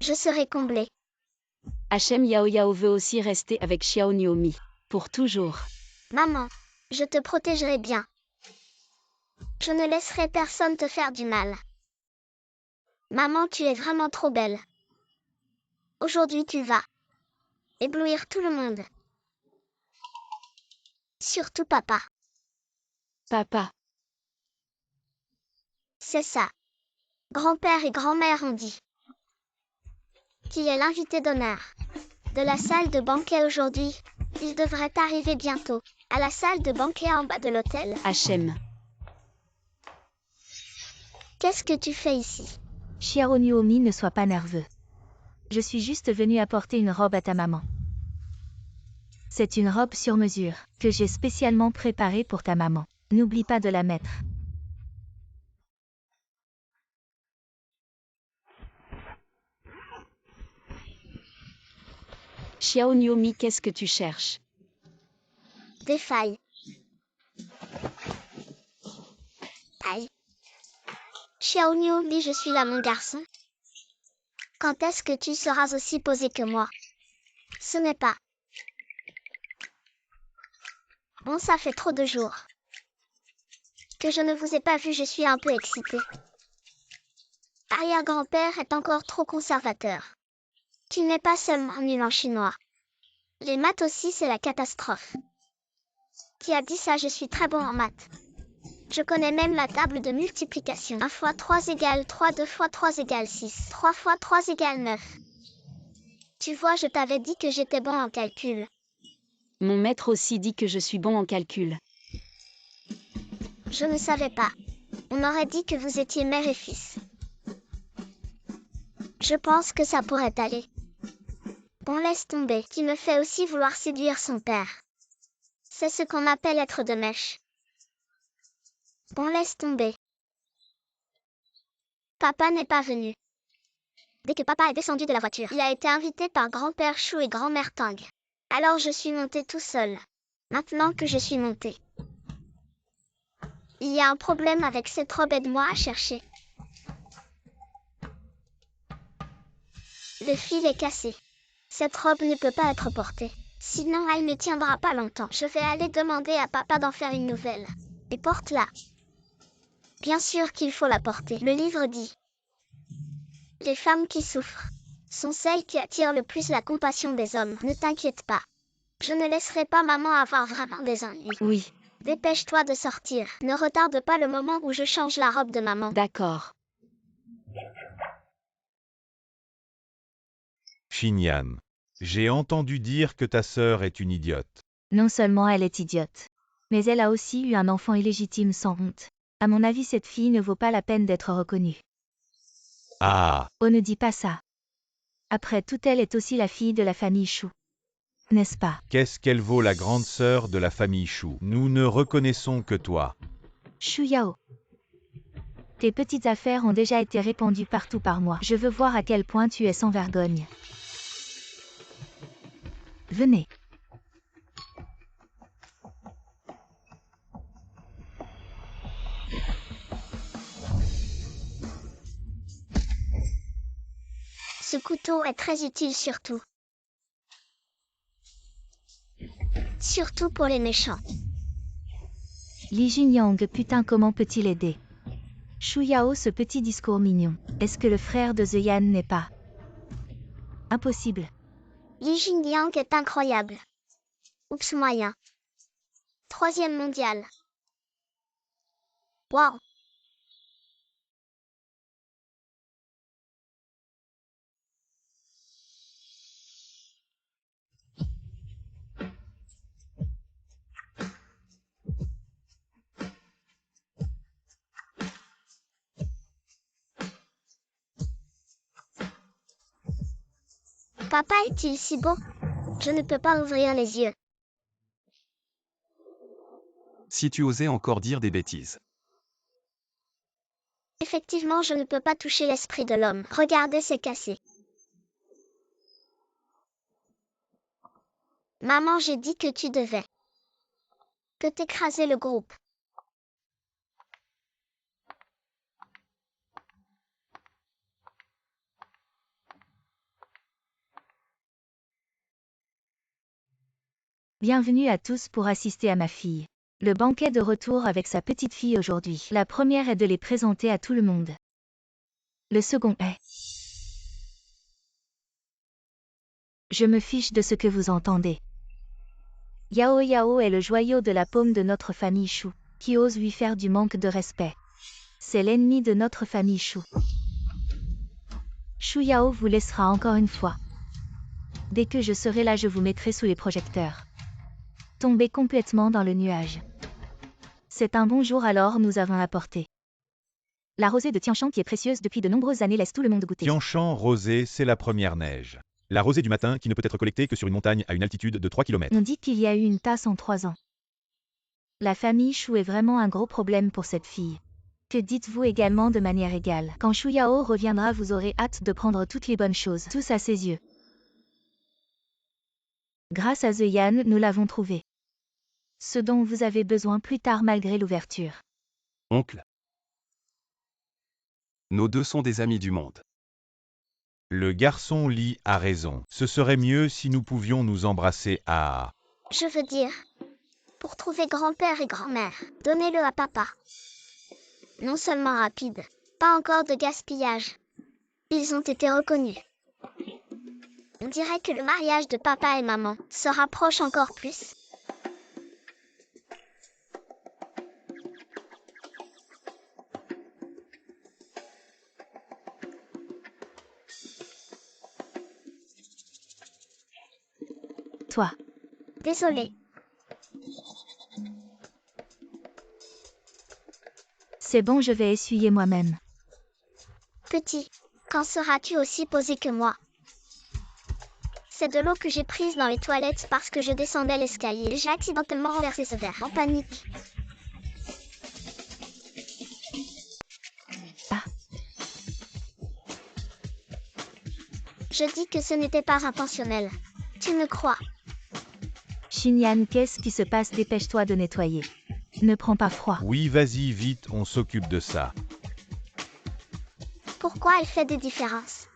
Je serai comblée. Hachem, Yao Yao veut aussi rester avec Xiao Nuomi. Pour toujours. Maman, je te protégerai bien. Je ne laisserai personne te faire du mal. Maman, tu es vraiment trop belle. Aujourd'hui, tu vas éblouir tout le monde. Surtout papa. Papa. C'est ça. Grand-père et grand-mère ont dit. Qui est l'invité d'honneur de la salle de banquet aujourd'hui? Il devrait arriver bientôt à la salle de banquet en bas de l'hôtel. Hachem. Qu'est-ce que tu fais ici? Xiao Nuomi, ne sois pas nerveux. Je suis juste venue apporter une robe à ta maman. C'est une robe sur mesure, que j'ai spécialement préparée pour ta maman. N'oublie pas de la mettre. Xiao Nuomi, qu'est-ce que tu cherches? Des failles. Aïe. Xiao Nuomi, je suis là, mon garçon. Quand est-ce que tu seras aussi posé que moi? Ce n'est pas. Bon, ça fait trop de jours que je ne vous ai pas vu, je suis un peu excitée. Arrière-grand-père est encore trop conservateur. Tu n'es pas seulement nul en chinois. Les maths aussi, c'est la catastrophe. Qui a dit ça? Je suis très bon en maths. Je connais même la table de multiplication. 1 fois 3 égale 3, 2 fois 3 égale 6, 3 fois 3 égale 9. Tu vois, je t'avais dit que j'étais bon en calcul. Mon maître aussi dit que je suis bon en calcul. Je ne savais pas. On aurait dit que vous étiez mère et fils. Je pense que ça pourrait aller. Bon, laisse tomber. Tu me fais aussi vouloir séduire son père. C'est ce qu'on appelle être de mèche. Bon, laisse tomber. Papa n'est pas venu. Dès que papa est descendu de la voiture, il a été invité par grand-père Chou et grand-mère Tang. Alors je suis montée tout seul. Maintenant que je suis montée. Il y a un problème avec cette robe, aide-moi à chercher. Le fil est cassé. Cette robe ne peut pas être portée. Sinon elle ne tiendra pas longtemps. Je vais aller demander à papa d'en faire une nouvelle. Et porte-la. Bien sûr qu'il faut la porter. Le livre dit: les femmes qui souffrent sont celles qui attirent le plus la compassion des hommes. Ne t'inquiète pas. Je ne laisserai pas maman avoir vraiment des ennuis. Oui, Dépêche-toi de sortir. Ne retarde pas le moment où je change la robe de maman. d'accord. Xinyan. J'ai entendu dire que ta sœur est une idiote. Non seulement elle est idiote, mais elle a aussi eu un enfant illégitime sans honte. À mon avis, cette fille ne vaut pas la peine d'être reconnue. Ah, Oh, ne dis pas ça. Après tout, elle est aussi la fille de la famille Chou. N'est-ce pas? qu'est-ce qu'elle vaut, la grande sœur de la famille Chou? Nous ne reconnaissons que toi. Shu Yao. Tes petites affaires ont déjà été répandues partout par moi. Je veux voir à quel point tu es sans vergogne. Venez. Ce couteau est très utile surtout. Surtout pour les méchants. Li Junyang, putain, comment peut-il aider? Shu Yao, ce petit discours mignon. Est-ce que le frère de The Yan n'est pas impossible? Li Jingliang est incroyable. Oups, moyen. 3e mondial. Waouh. Papa est-il si beau? Je ne peux pas ouvrir les yeux. Si tu osais encore dire des bêtises. Effectivement, je ne peux pas toucher l'esprit de l'homme. Regardez, c'est cassé. Maman, j'ai dit que tu devais. Que t'écraser le groupe. Bienvenue à tous pour assister à ma fille. Le banquet de retour avec sa petite fille aujourd'hui. La première est de les présenter à tout le monde. Le second est... Je me fiche de ce que vous entendez. Yao Yao est le joyau de la paume de notre famille Chou. Qui ose lui faire du manque de respect? C'est l'ennemi de notre famille Chou. Shu Yao vous laissera encore une fois. Dès que je serai là, je vous mettrai sous les projecteurs. Tombez complètement dans le nuage. C'est un bon jour, alors nous avons apporté La rosée de Tianshan qui est précieuse depuis de nombreuses années laisse tout le monde goûter. Tianshan rosée, c'est la première neige. La rosée du matin qui ne peut être collectée que sur une montagne à une altitude de 3 km. On dit qu'il y a eu une tasse en 3 ans. La famille Shu est vraiment un gros problème pour cette fille. Que dites-vous également de manière égale? Quand Shu Yao reviendra, vous aurez hâte de prendre toutes les bonnes choses, tous à ses yeux. Grâce à The Yan, nous l'avons trouvé. Ce dont vous avez besoin plus tard malgré l'ouverture. Oncle. Nos deux sont des amis du monde. Le garçon Li a raison. Ce serait mieux si nous pouvions nous embrasser à... Je veux dire, pour trouver grand-père et grand-mère, donnez-le à papa. Non seulement rapide, pas encore de gaspillage. Ils ont été reconnus. On dirait que le mariage de papa et maman se rapproche encore plus. Toi. Désolée. C'est bon, je vais essuyer moi-même. Petit, quand seras-tu aussi posé que moi? C'est de l'eau que j'ai prise dans les toilettes parce que je descendais l'escalier. J'ai accidentellement renversé ce verre, en panique. Ah. Je dis que ce n'était pas intentionnel. Tu me crois? Xinyan, qu'est-ce qui se passe? Dépêche-toi de nettoyer. Ne prends pas froid. Oui, vas-y, vite, on s'occupe de ça. Pourquoi elle fait des différences?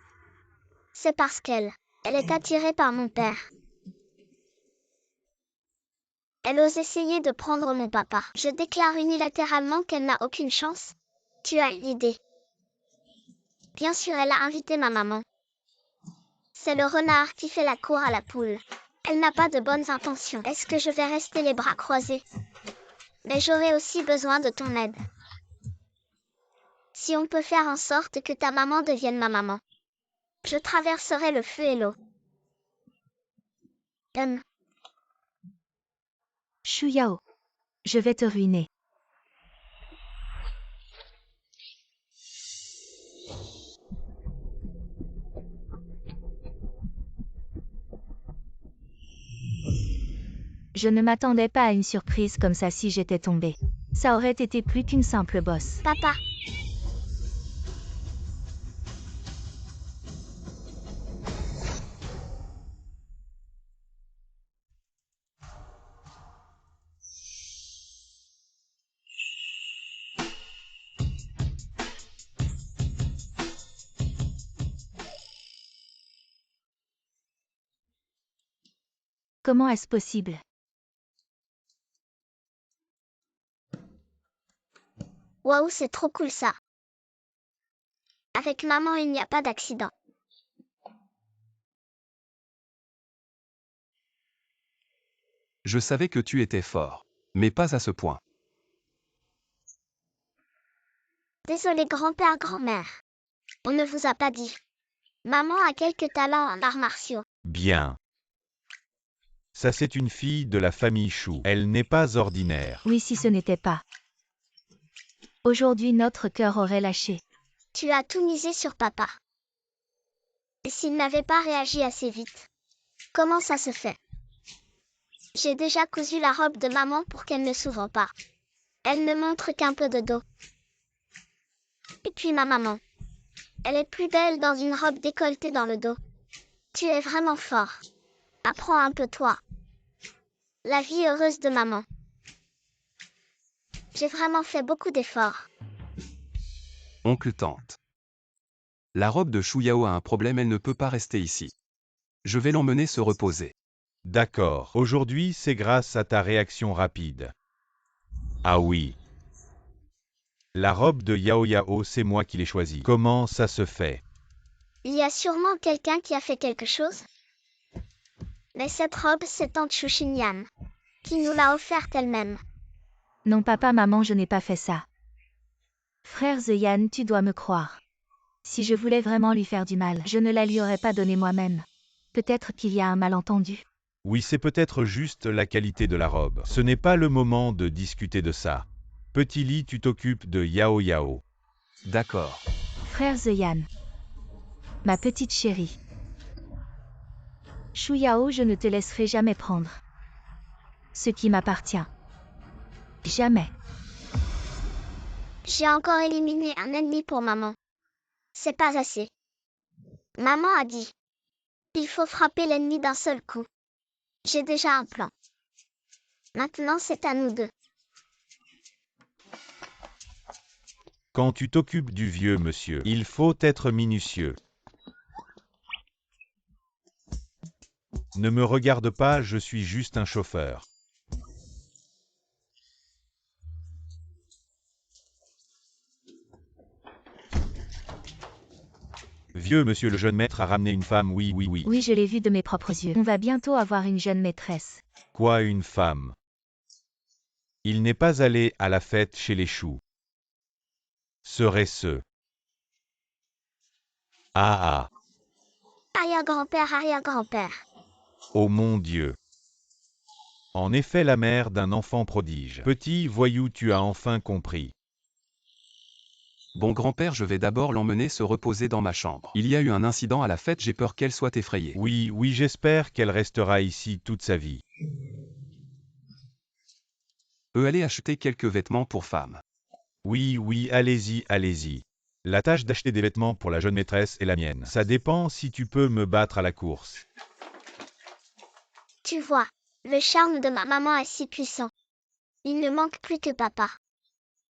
C'est parce qu'elle est attirée par mon père. Elle ose essayer de prendre mon papa. Je déclare unilatéralement qu'elle n'a aucune chance. Tu as une idée? Bien sûr, elle a invité ma maman. C'est le renard qui fait la cour à la poule. Elle n'a pas de bonnes intentions. Est-ce que je vais rester les bras croisés? Mais j'aurai aussi besoin de ton aide. Si on peut faire en sorte que ta maman devienne ma maman, je traverserai le feu et l'eau. Shu Yao. Je vais te ruiner. Je ne m'attendais pas à une surprise comme ça si j'étais tombée. Ça aurait été plus qu'une simple bosse. Papa. Comment est-ce possible? Waouh, c'est trop cool ça. Avec maman, il n'y a pas d'accident. Je savais que tu étais fort. Mais pas à ce point. Désolé grand-père, grand-mère. On ne vous a pas dit. Maman a quelques talents en arts martiaux. Bien. Ça, c'est une fille de la famille Shu. Elle n'est pas ordinaire. Oui, si ce n'était pas. Aujourd'hui, notre cœur aurait lâché. Tu as tout misé sur papa. Et s'il n'avait pas réagi assez vite? Comment ça se fait? J'ai déjà cousu la robe de maman pour qu'elle ne s'ouvre pas. Elle ne montre qu'un peu de dos. Et puis ma maman. Elle est plus belle dans une robe décolletée dans le dos. Tu es vraiment fort. Apprends un peu toi. La vie heureuse de maman. J'ai vraiment fait beaucoup d'efforts. Oncle tante. La robe de Shu Yao a un problème, elle ne peut pas rester ici. Je vais l'emmener se reposer. D'accord. Aujourd'hui, c'est grâce à ta réaction rapide. Ah oui. La robe de Yao Yao, c'est moi qui l'ai choisie. Comment ça se fait? Il y a sûrement quelqu'un qui a fait quelque chose. Mais cette robe, c'est tante Shu Xinyan qui nous l'a offerte elle-même. Non, papa, maman, je n'ai pas fait ça. Frère The Yan, tu dois me croire. Si je voulais vraiment lui faire du mal, je ne la lui aurais pas donnée moi-même. Peut-être qu'il y a un malentendu. Oui, c'est peut-être juste la qualité de la robe. Ce n'est pas le moment de discuter de ça. Petit Li, tu t'occupes de Yao Yao. D'accord. Frère Zeyan. Ma petite chérie. Shu Yao, je ne te laisserai jamais prendre ce qui m'appartient. Jamais. J'ai encore éliminé un ennemi pour maman. C'est pas assez. Maman a dit. Il faut frapper l'ennemi d'un seul coup. J'ai déjà un plan. Maintenant, c'est à nous deux. Quand tu t'occupes du vieux monsieur, il faut être minutieux. Ne me regarde pas, je suis juste un chauffeur. Vieux monsieur, le jeune maître a ramené une femme, oui, oui, oui. Oui, je l'ai vu de mes propres yeux. On va bientôt avoir une jeune maîtresse. Quoi, une femme? Il n'est pas allé à la fête chez les choux. Serait-ce? Ah ah, Arrière-grand-père, arrière-grand-père. oh mon Dieu. En effet, la mère d'un enfant prodige. Petit voyou, tu as enfin compris. Bon grand-père, je vais d'abord l'emmener se reposer dans ma chambre. Il y a eu un incident à la fête, j'ai peur qu'elle soit effrayée. Oui, oui, j'espère qu'elle restera ici toute sa vie. Allez acheter quelques vêtements pour femme. Oui, oui, allez-y, allez-y. La tâche d'acheter des vêtements pour la jeune maîtresse est la mienne. Ça dépend si tu peux me battre à la course. Tu vois, le charme de ma maman est si puissant. Il ne manque plus que papa.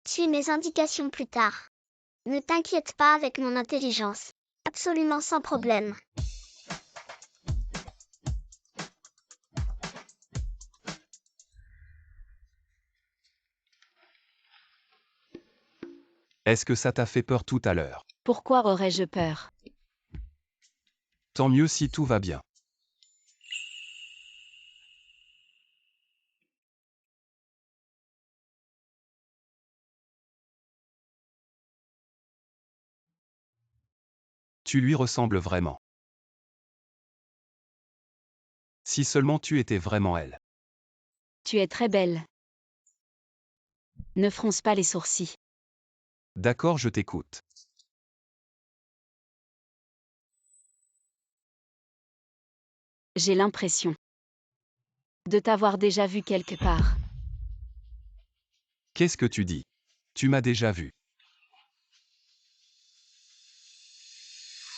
Suis mes indications plus tard. Ne t'inquiète pas avec mon intelligence. Absolument sans problème. Est-ce que ça t'a fait peur tout à l'heure? Pourquoi aurais-je peur? Tant mieux si tout va bien. Tu lui ressembles vraiment. Si seulement tu étais vraiment elle. Tu es très belle. Ne fronce pas les sourcils. D'accord, je t'écoute. J'ai l'impression de t'avoir déjà vu quelque part. Qu'est-ce que tu dis? Tu m'as déjà vu.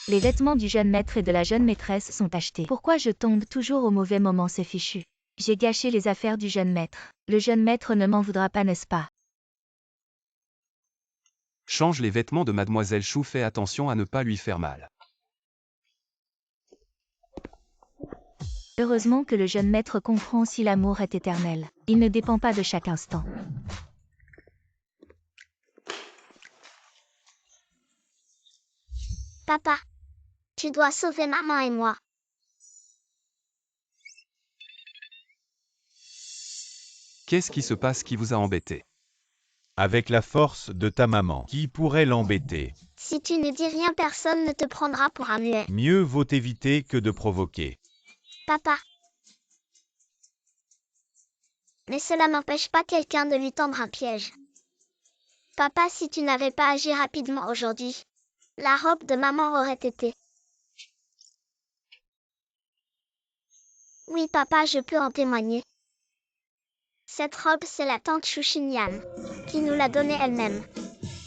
Les vêtements du jeune maître et de la jeune maîtresse sont achetés. Pourquoi je tombe toujours au mauvais moment, c'est fichu. J'ai gâché les affaires du jeune maître. Le jeune maître ne m'en voudra pas, n'est-ce pas? Change les vêtements de Mademoiselle Chou, fais attention à ne pas lui faire mal. Heureusement que le jeune maître comprend si l'amour est éternel. Il ne dépend pas de chaque instant. Papa, tu dois sauver maman et moi. Qu'est-ce qui se passe qui vous a embêté? Avec la force de ta maman, qui pourrait l'embêter? Si tu ne dis rien, personne ne te prendra pour un muet. Mieux vaut éviter que de provoquer. Papa. Mais cela n'empêche pas quelqu'un de lui tendre un piège. Papa, si tu n'avais pas agi rapidement aujourd'hui, la robe de maman aurait été. Oui, papa, je peux en témoigner. Cette robe, c'est la tante Chouchinyan, qui nous l'a donnée elle-même.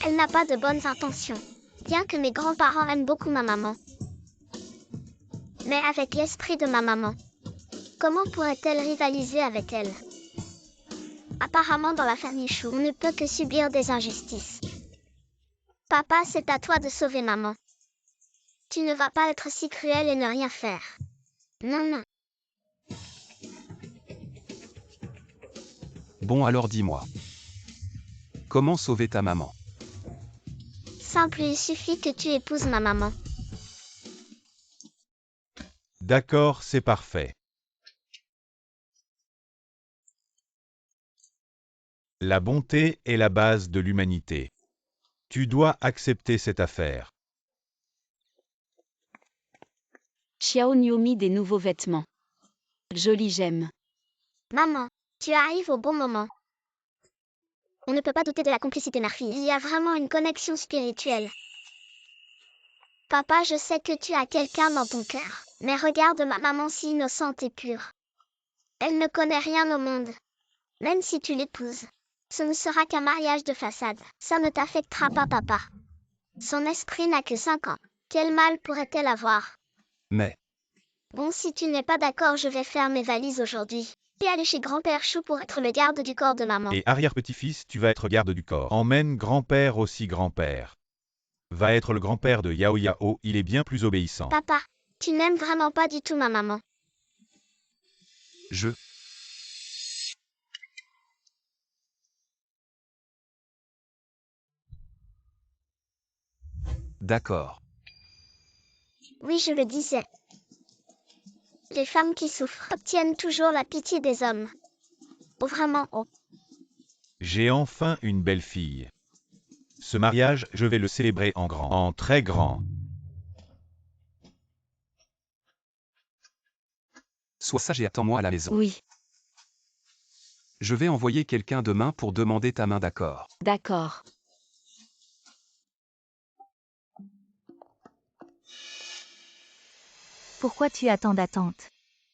Elle n'a pas de bonnes intentions, bien que mes grands-parents aiment beaucoup ma maman. Mais avec l'esprit de ma maman, comment pourrait-elle rivaliser avec elle? Apparemment, dans la famille Chou, on ne peut que subir des injustices. Papa, c'est à toi de sauver maman. Tu ne vas pas être si cruel et ne rien faire. Non, non. Bon alors dis-moi. Comment sauver ta maman? Simple, il suffit que tu épouses ma maman. D'accord, c'est parfait. La bonté est la base de l'humanité. Tu dois accepter cette affaire. Xiao Niu mit des nouveaux vêtements. Joli, j'aime. Maman, tu arrives au bon moment. On ne peut pas douter de la complicité mère-fille. Il y a vraiment une connexion spirituelle. Papa, je sais que tu as quelqu'un dans ton cœur. Mais regarde ma maman si innocente et pure. Elle ne connaît rien au monde. Même si tu l'épouses, ce ne sera qu'un mariage de façade. Ça ne t'affectera pas, papa. Son esprit n'a que 5 ans. Quel mal pourrait-elle avoir? Mais, Bon, si tu n'es pas d'accord, je vais faire mes valises aujourd'hui. Et aller chez grand-père Chou pour être le garde du corps de maman. Et arrière-petit-fils, tu vas être garde du corps. Emmène grand-père aussi grand-père. Va être le grand-père de Yao Yao, il est bien plus obéissant. Papa, tu n'aimes vraiment pas du tout ma maman. je... D'accord. Oui, je le disais. Les femmes qui souffrent obtiennent toujours la pitié des hommes. Oh, vraiment, oh. J'ai enfin une belle fille. Ce mariage, je vais le célébrer en grand, en très grand. Sois sage et attends-moi à la maison. Oui, Je vais envoyer quelqu'un demain pour demander ta main d'accord. d'accord. Pourquoi tu as tant d'attentes?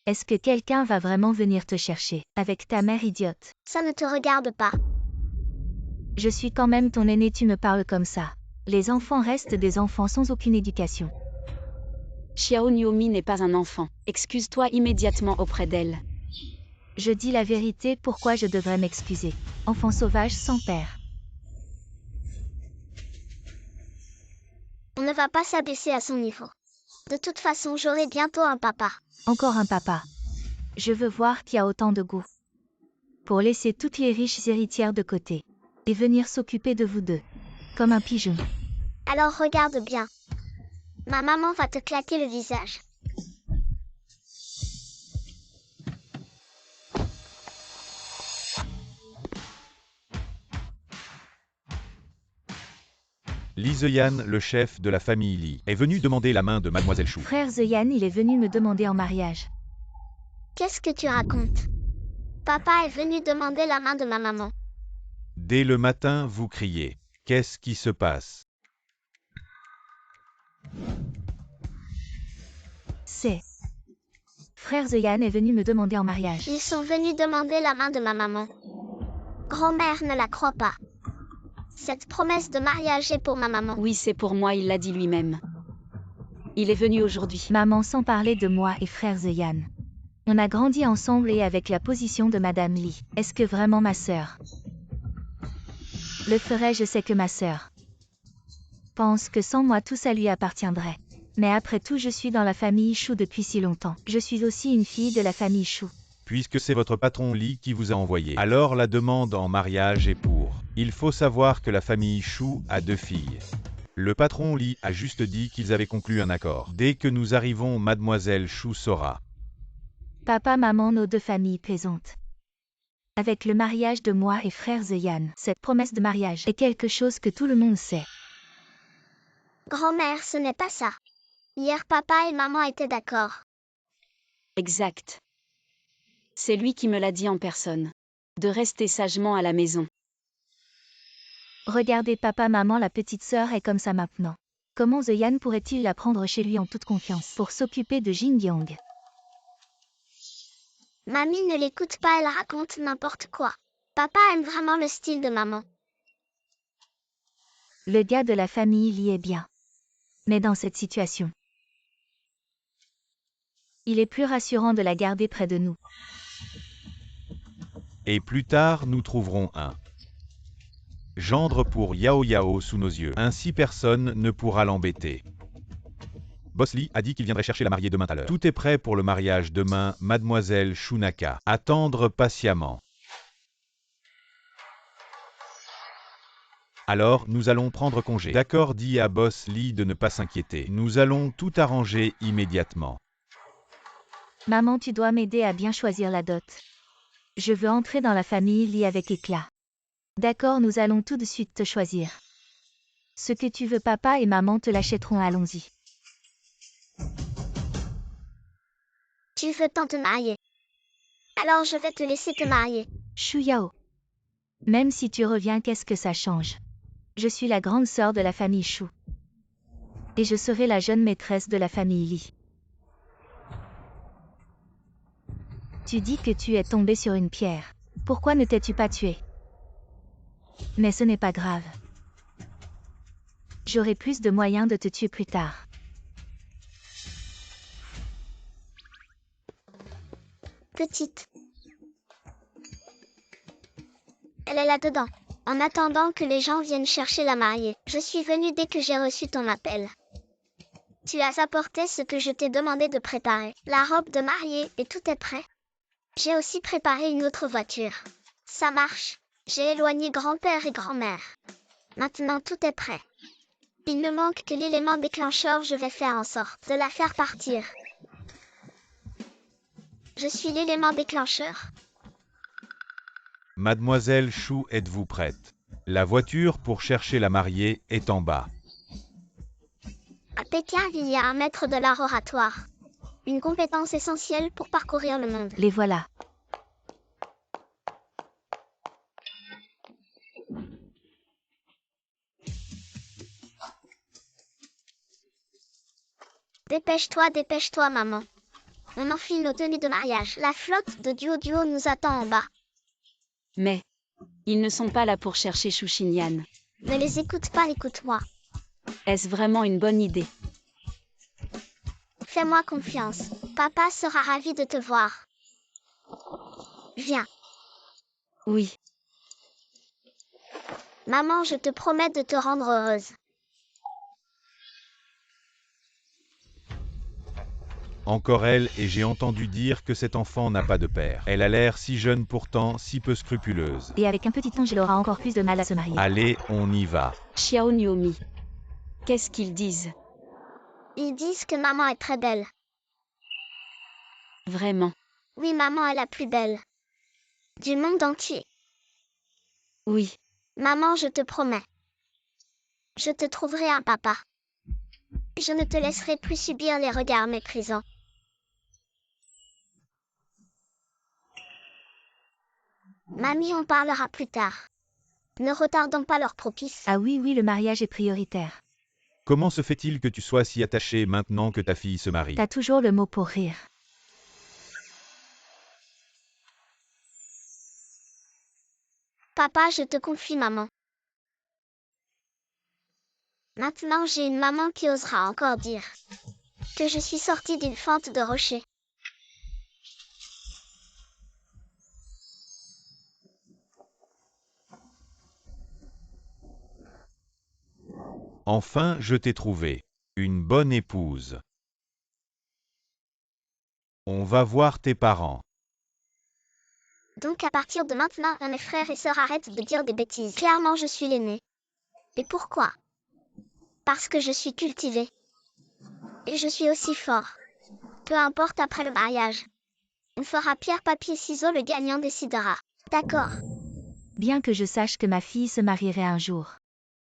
Est-ce que quelqu'un va vraiment venir te chercher, avec ta mère idiote? Ça ne te regarde pas. Je suis quand même ton aîné, tu me parles comme ça. Les enfants restent des enfants sans aucune éducation. Xiao Niomi n'est pas un enfant. Excuse-toi immédiatement auprès d'elle. Je dis la vérité, pourquoi je devrais m'excuser? Enfant sauvage sans père. On ne va pas s'abaisser à son niveau. De toute façon, j'aurai bientôt un papa. Encore un papa. Je veux voir qui a autant de goût. Pour laisser toutes les riches héritières de côté. Et venir s'occuper de vous deux. Comme un pigeon. Alors regarde bien. Ma maman va te claquer le visage. Li Ziyan, le chef de la famille Li, est venu demander la main de Mademoiselle Chou. Frère Ziyan, il est venu me demander en mariage. Qu'est-ce que tu racontes? Papa est venu demander la main de ma maman. Dès le matin, vous criez. Qu'est-ce qui se passe? C'est... Frère Ziyan est venu me demander en mariage. Ils sont venus demander la main de ma maman. Grand-mère ne la croit pas. Cette promesse de mariage est pour ma maman. Oui, c'est pour moi, il l'a dit lui-même. Il est venu aujourd'hui. Maman, sans parler de moi et frère Ziyan. On a grandi ensemble et avec la position de Madame Li. Est-ce que vraiment ma sœur le ferait? Je sais que ma sœur pense que sans moi tout ça lui appartiendrait. Mais après tout, je suis dans la famille Chou depuis si longtemps. Je suis aussi une fille de la famille Chou. Puisque c'est votre patron Li qui vous a envoyé, alors la demande en mariage est pour. Il faut savoir que la famille Chou a 2 filles. Le patron Li a juste dit qu'ils avaient conclu un accord. Dès que nous arrivons, Mademoiselle Chou saura. Papa, maman, nos 2 familles plaisantent. Avec le mariage de moi et frère Ziyan, cette promesse de mariage est quelque chose que tout le monde sait. Grand-mère, ce n'est pas ça. Hier, papa et maman étaient d'accord. Exact. C'est lui qui me l'a dit en personne. De rester sagement à la maison. Regardez papa, maman, la petite sœur est comme ça maintenant. Comment Ziyan pourrait-il la prendre chez lui en toute confiance pour s'occuper de Jingyang? Mamie ne l'écoute pas, elle raconte n'importe quoi. Papa aime vraiment le style de maman. Le gars de la famille Li est bien. Mais dans cette situation, il est plus rassurant de la garder près de nous. Et plus tard, nous trouverons un gendre pour Yao Yao sous nos yeux. Ainsi personne ne pourra l'embêter. Boss Li a dit qu'il viendrait chercher la mariée demain à l'heure. Tout est prêt pour le mariage demain, Mademoiselle Shunaka. Attendre patiemment. Alors, nous allons prendre congé. D'accord, dit à Boss Li de ne pas s'inquiéter. Nous allons tout arranger immédiatement. Maman, tu dois m'aider à bien choisir la dot. Je veux entrer dans la famille Li avec éclat. D'accord, nous allons tout de suite te choisir. Ce que tu veux, papa et maman te l'achèteront, allons-y. Tu veux tant te marier. Alors je vais te laisser te marier. Shu Yao. Même si tu reviens, qu'est-ce que ça change? Je suis la grande sœur de la famille Shu. Et je serai la jeune maîtresse de la famille Li. Tu dis que tu es tombé sur une pierre. Pourquoi ne t'es-tu pas tué? Mais ce n'est pas grave. J'aurai plus de moyens de te tuer plus tard. Petite. Elle est là-dedans. En attendant que les gens viennent chercher la mariée, je suis venue dès que j'ai reçu ton appel. Tu as apporté ce que je t'ai demandé de préparer, la robe de mariée, et tout est prêt. J'ai aussi préparé une autre voiture. Ça marche. J'ai éloigné grand-père et grand-mère. Maintenant tout est prêt. Il ne manque que l'élément déclencheur, je vais faire en sorte de la faire partir. Je suis l'élément déclencheur. Mademoiselle Shu, êtes-vous prête? La voiture pour chercher la mariée est en bas. À Pékin, il y a un maître de l'art oratoire. Une compétence essentielle pour parcourir le monde. Les voilà. Dépêche-toi, maman. On enfile nos tenues de mariage. La flotte de Duo nous attend en bas. Mais, ils ne sont pas là pour chercher Shu Xinyan. Ne les écoute pas, écoute-moi. Est-ce vraiment une bonne idée? Fais-moi confiance. Papa sera ravi de te voir. Viens. Oui, Maman, je te promets de te rendre heureuse. Encore elle, et j'ai entendu dire que cet enfant n'a pas de père. Elle a l'air si jeune pourtant, si peu scrupuleuse. Et avec un petit ange, elle aura encore plus de mal à se marier. Allez, on y va. Xiao Niomi. Qu'est-ce qu'ils disent? Ils disent que maman est très belle. Vraiment? Oui, maman est la plus belle. Du monde entier. Oui, Maman, je te promets. Je te trouverai un papa. Je ne te laisserai plus subir les regards méprisants. Mamie, on parlera plus tard. Ne retardons pas leur propice. Ah oui, le mariage est prioritaire. Comment se fait-il que tu sois si attaché maintenant que ta fille se marie? T'as toujours le mot pour rire. Papa, je te confie maman. Maintenant, j'ai une maman qui osera encore dire que je suis sortie d'une fente de rocher. Enfin, je t'ai trouvé. Une bonne épouse. On va voir tes parents. Donc à partir de maintenant, mes frères et sœurs arrêtent de dire des bêtises. Clairement, je suis l'aîné. Et pourquoi? Parce que je suis cultivé. Et je suis aussi fort. Peu importe après le mariage. On fera pierre, papier, ciseaux, le gagnant décidera. D'accord. Bien que je sache que ma fille se marierait un jour.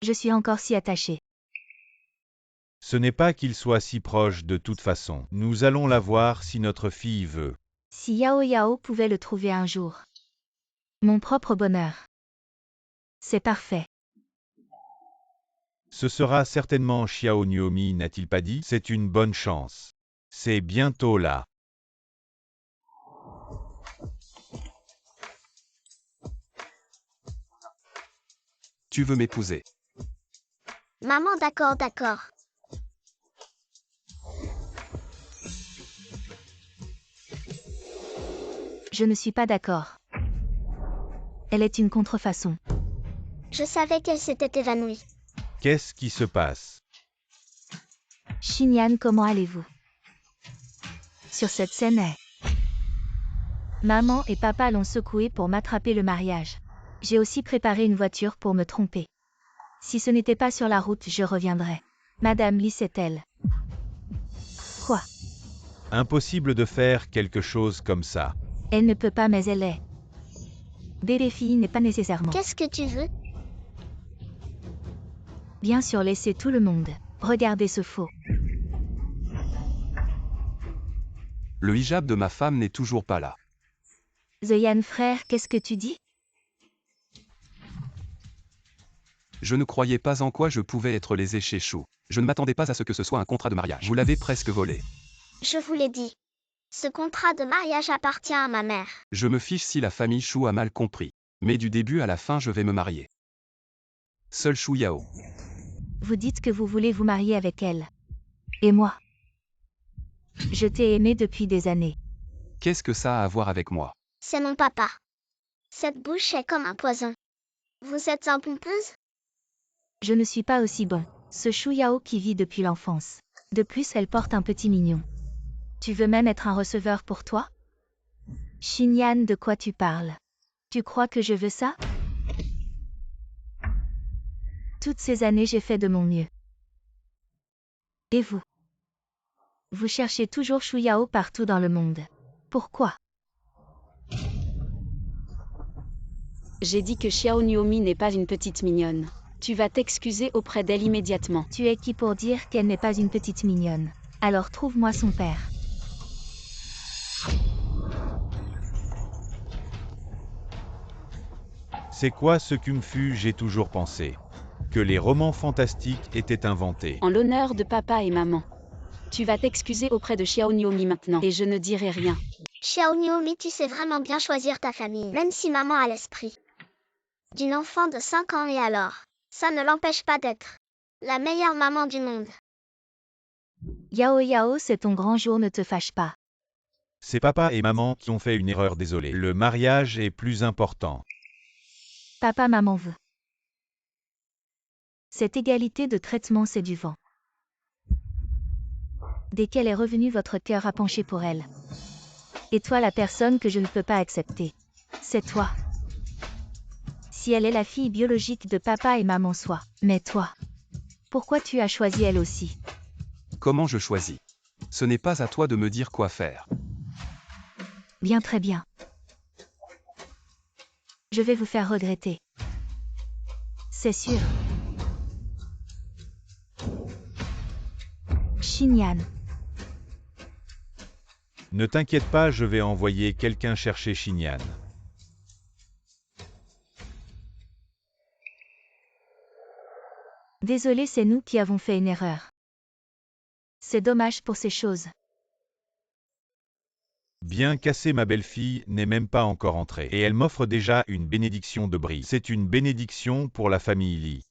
Je suis encore si attachée. Ce n'est pas qu'il soit si proche de toute façon. Nous allons la voir si notre fille veut. Si Yao pouvait le trouver un jour. Mon propre bonheur. C'est parfait. Ce sera certainement Xiao Niomi, n'a-t-il pas dit? C'est une bonne chance. C'est bientôt là. Tu veux m'épouser? Maman, d'accord. Je ne suis pas d'accord. Elle est une contrefaçon. Je savais qu'elle s'était évanouie. Qu'est-ce qui se passe? Xinyan, comment allez-vous? Sur cette scène est... Maman et papa l'ont secoué pour m'attraper le mariage. J'ai aussi préparé une voiture pour me tromper. Si ce n'était pas sur la route, je reviendrais. Madame Li, c'est-elle? Quoi? Impossible de faire quelque chose comme ça. Elle ne peut pas, mais elle est. Bébé fille n'est pas nécessairement. Qu'est-ce que tu veux? Bien sûr, laissez tout le monde. Regardez ce faux. Le hijab de ma femme n'est toujours pas là. Zeyan frère, qu'est-ce que tu dis? Je ne croyais pas en quoi je pouvais être lésé chez Chou. Je ne m'attendais pas à ce que ce soit un contrat de mariage. Vous l'avez presque volé. Je vous l'ai dit. Ce contrat de mariage appartient à ma mère. Je me fiche si la famille Chou a mal compris. Mais du début à la fin je vais me marier. Seul Chou Yao. Vous dites que vous voulez vous marier avec elle. Et moi? Je t'ai aimé depuis des années. Qu'est-ce que ça a à voir avec moi? C'est mon papa. Cette bouche est comme un poison. Vous êtes en pompeuse? Je ne suis pas aussi bon. Ce Chou Yao qui vit depuis l'enfance. De plus, elle porte un petit mignon. Tu veux même être un receveur pour toi? Xinyan, de quoi tu parles? Tu crois que je veux ça? Toutes ces années, j'ai fait de mon mieux. Et vous? Vous cherchez toujours Chou Yao partout dans le monde. Pourquoi? J'ai dit que Xiao Nuomi n'est pas une petite mignonne. Tu vas t'excuser auprès d'elle immédiatement. Tu es qui pour dire qu'elle n'est pas une petite mignonne? Alors trouve-moi son père. C'est quoi ce Kung Fu? J'ai toujours pensé que les romans fantastiques étaient inventés. En l'honneur de papa et maman. Tu vas t'excuser auprès de Xiao Nuomi maintenant, et je ne dirai rien. Xiao Nuomi, tu sais vraiment bien choisir ta famille, même si maman a l'esprit d'une enfant de 5 ans et alors, ça ne l'empêche pas d'être la meilleure maman du monde. Yao Yao, c'est ton grand jour, ne te fâche pas. C'est papa et maman qui ont fait une erreur, désolé. Le mariage est plus important. Papa, maman veut. Cette égalité de traitement, c'est du vent. Dès qu'elle est revenue, votre cœur a penché pour elle. Et toi, la personne que je ne peux pas accepter, c'est toi. Si elle est la fille biologique de papa et maman, soit. Mais toi, pourquoi tu as choisi elle aussi? Comment je choisis? Ce n'est pas à toi de me dire quoi faire. Bien, très bien. Je vais vous faire regretter. C'est sûr. Xinyan. Ne t'inquiète pas, je vais envoyer quelqu'un chercher Xinyan. Désolé, c'est nous qui avons fait une erreur. C'est dommage pour ces choses. Bien cassé, ma belle-fille n'est même pas encore entrée. Et elle m'offre déjà une bénédiction de bris. C'est une bénédiction pour la famille Li.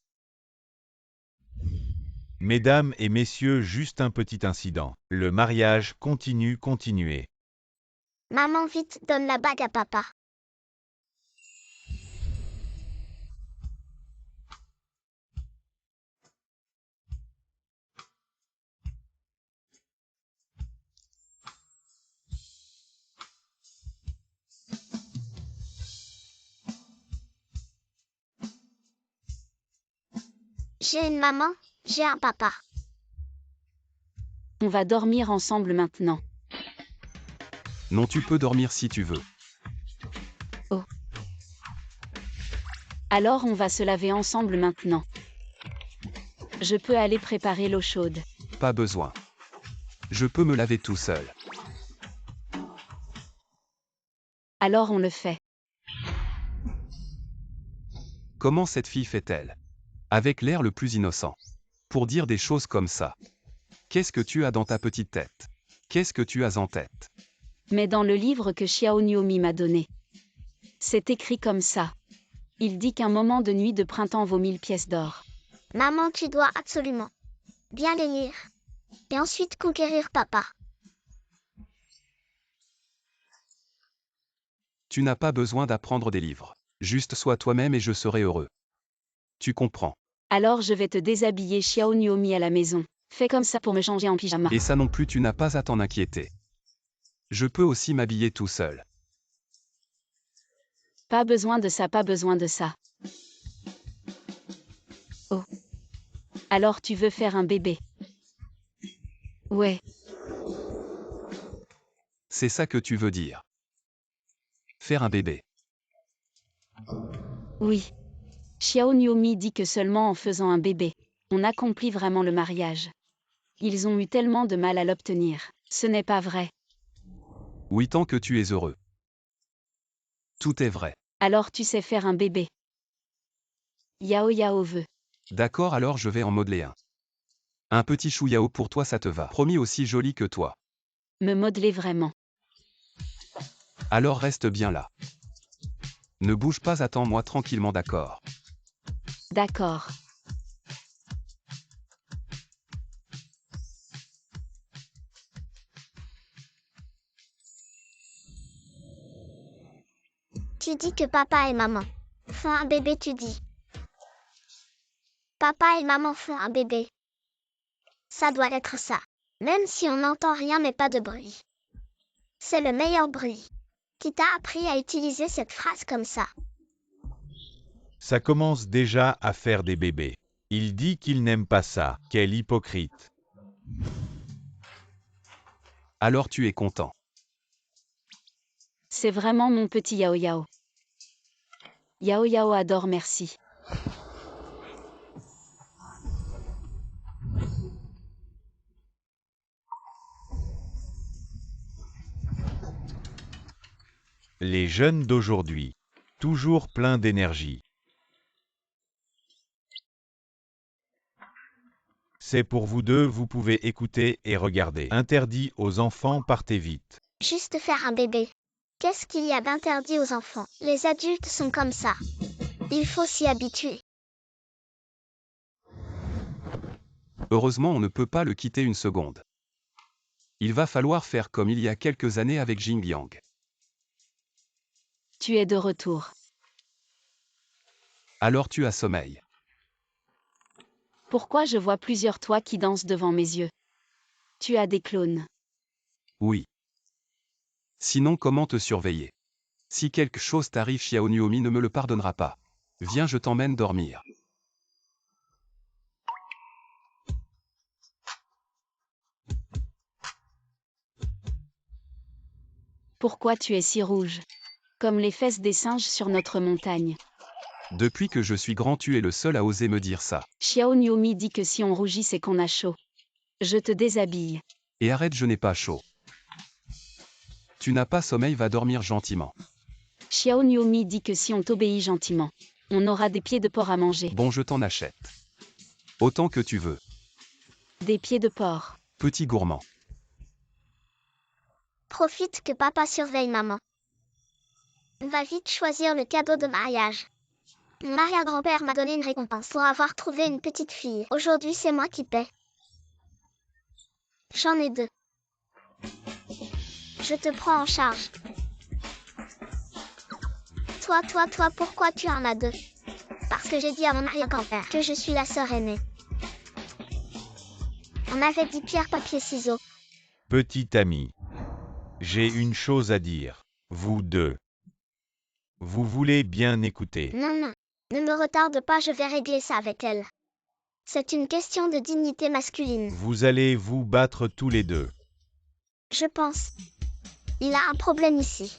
Mesdames et messieurs, juste un petit incident. Le mariage continuez. Maman, vite, donne la bague à papa. J'ai une maman, j'ai un papa. On va dormir ensemble maintenant. Non, tu peux dormir si tu veux. Alors on va se laver ensemble maintenant. Je peux aller préparer l'eau chaude. Pas besoin. Je peux me laver tout seul. Alors on le fait. Comment cette fille fait-elle? Avec l'air le plus innocent. Pour dire des choses comme ça. Qu'est-ce que tu as dans ta petite tête? Qu'est-ce que tu as en tête? Mais dans le livre que Xiao Nuomi m'a donné, c'est écrit comme ça. Il dit qu'un moment de nuit de printemps vaut 1000 pièces d'or. Maman, tu dois absolument bien les lire. Et ensuite conquérir papa. Tu n'as pas besoin d'apprendre des livres. Juste sois toi-même et je serai heureux. Tu comprends. Alors je vais te déshabiller Xiao Nuomi à la maison. Fais comme ça pour me changer en pyjama. Et ça non plus, tu n'as pas à t'en inquiéter. Je peux aussi m'habiller tout seul. Pas besoin de ça, pas besoin de ça. Oh. Alors tu veux faire un bébé? Ouais. C'est ça que tu veux dire. Faire un bébé. Oui. Xiao Nuomi dit que seulement en faisant un bébé, on accomplit vraiment le mariage. Ils ont eu tellement de mal à l'obtenir. Ce n'est pas vrai. Oui, tant que tu es heureux. Tout est vrai. Alors tu sais faire un bébé. Yao Yao veut. D'accord, alors je vais en modeler un. Un petit chouiao pour toi, ça te va. Promis, aussi joli que toi. Me modeler vraiment. Alors reste bien là. Ne bouge pas, attends-moi tranquillement, d'accord? D'accord. Tu dis que papa et maman font un bébé, tu dis. Papa et maman font un bébé. Ça doit être ça. Même si on n'entend rien mais pas de bruit. C'est le meilleur bruit. Qui t'a appris à utiliser cette phrase comme ça? Ça commence déjà à faire des bébés. Il dit qu'il n'aime pas ça. Quel hypocrite. Alors tu es content. C'est vraiment mon petit Yao Yao. Yao Yao adore, merci. Les jeunes d'aujourd'hui. Toujours pleins d'énergie. C'est pour vous deux, vous pouvez écouter et regarder. Interdit aux enfants, partez vite. Juste faire un bébé. Qu'est-ce qu'il y a d'interdit aux enfants? Les adultes sont comme ça. Il faut s'y habituer. Heureusement, on ne peut pas le quitter une seconde. Il va falloir faire comme il y a quelques années avec Jingliang. Tu es de retour. Alors tu as sommeil. Pourquoi je vois plusieurs toits qui dansent devant mes yeux? Tu as des clones. Oui. Sinon, comment te surveiller? Si quelque chose t'arrive, Xiao Nuomi ne me le pardonnera pas. Viens, je t'emmène dormir. Pourquoi tu es si rouge? Comme les fesses des singes sur notre montagne. Depuis que je suis grand, tu es le seul à oser me dire ça. Xiao Nuomi dit que si on rougit, c'est qu'on a chaud. Je te déshabille. Et arrête, je n'ai pas chaud. Tu n'as pas sommeil, va dormir gentiment. Xiao Nuomi dit que si on t'obéit gentiment, on aura des pieds de porc à manger. Bon, je t'en achète. Autant que tu veux. Des pieds de porc. Petit gourmand. Profite que papa surveille maman. Va vite choisir le cadeau de mariage. Mon arrière-grand-père m'a donné une récompense pour avoir trouvé une petite fille. Aujourd'hui, c'est moi qui paie. J'en ai 2. Je te prends en charge. Toi, pourquoi tu en as 2? Parce que j'ai dit à mon arrière-grand-père que je suis la sœur aînée. On avait dit pierre, papier, ciseaux. Petit ami. J'ai une chose à dire. Vous deux. Vous voulez bien écouter. Non. Ne me retarde pas, je vais régler ça avec elle. C'est une question de dignité masculine. Vous allez vous battre tous les deux. Je pense. Il a un problème ici.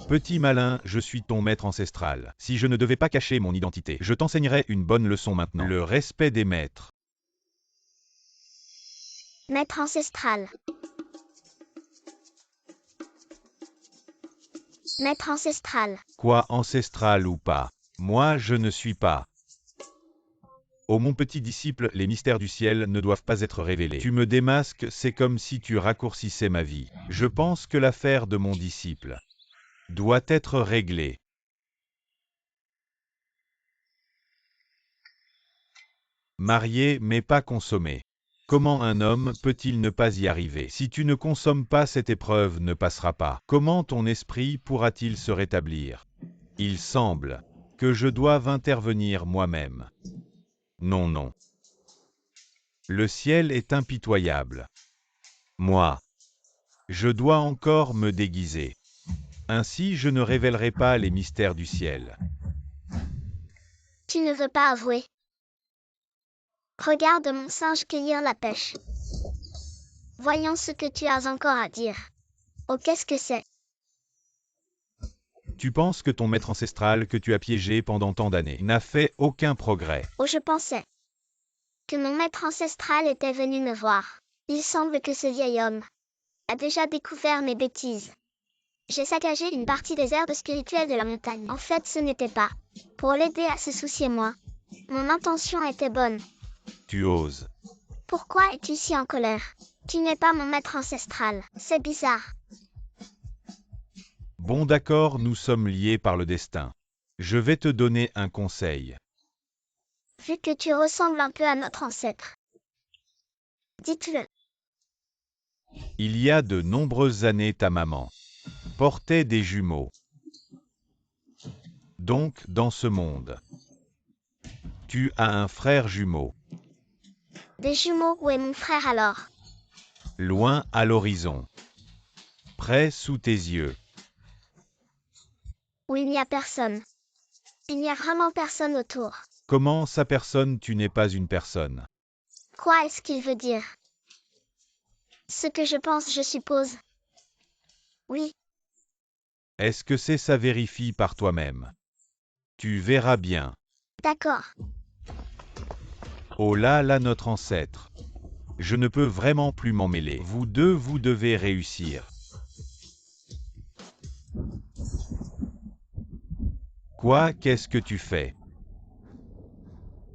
Petit malin, je suis ton maître ancestral. Si je ne devais pas cacher mon identité, je t'enseignerais une bonne leçon maintenant. Le respect des maîtres. Maître ancestral. Maître ancestral. Quoi, ancestral ou pas? Moi, je ne suis pas. Ô mon petit disciple, les mystères du ciel ne doivent pas être révélés. Tu me démasques, c'est comme si tu raccourcissais ma vie. Je pense que l'affaire de mon disciple doit être réglée. Marié mais pas consommé. Comment un homme peut-il ne pas y arriver? Si tu ne consommes pas, cette épreuve ne passera pas. Comment ton esprit pourra-t-il se rétablir? Il semble que je doive intervenir moi-même. Non. Le ciel est impitoyable. Moi, je dois encore me déguiser. Ainsi, je ne révélerai pas les mystères du ciel. Tu ne veux pas avouer. Regarde mon singe cueillir la pêche. Voyons ce que tu as encore à dire. Oh, qu'est-ce que c'est? Tu penses que ton maître ancestral que tu as piégé pendant tant d'années n'a fait aucun progrès. Oh, je pensais que mon maître ancestral était venu me voir. Il semble que ce vieil homme a déjà découvert mes bêtises. J'ai saccagé une partie des herbes spirituelles de la montagne. En fait, ce n'était pas pour l'aider à se soucier moi, Mon intention était bonne. Tu oses. Pourquoi es-tu si en colère? Tu n'es pas mon maître ancestral. C'est bizarre. Bon d'accord, nous sommes liés par le destin. Je vais te donner un conseil. Vu que tu ressembles un peu à notre ancêtre. Dites-le. Il y a de nombreuses années, ta maman portait des jumeaux. Donc, dans ce monde, tu as un frère jumeau, Des jumeaux, où est mon frère alors? loin à l'horizon, près sous tes yeux. Où il n'y a personne. Il n'y a vraiment personne autour. Comment ça personne, tu n'es pas une personne? Quoi est-ce qu'il veut dire? Ce que je pense, je suppose. Oui, Est-ce que c'est ça? Vérifie par toi-même. Tu verras bien. d'accord. Oh là là, notre ancêtre. Je ne peux vraiment plus m'en mêler. Vous deux, vous devez réussir. Quoi? Qu'est-ce que tu fais?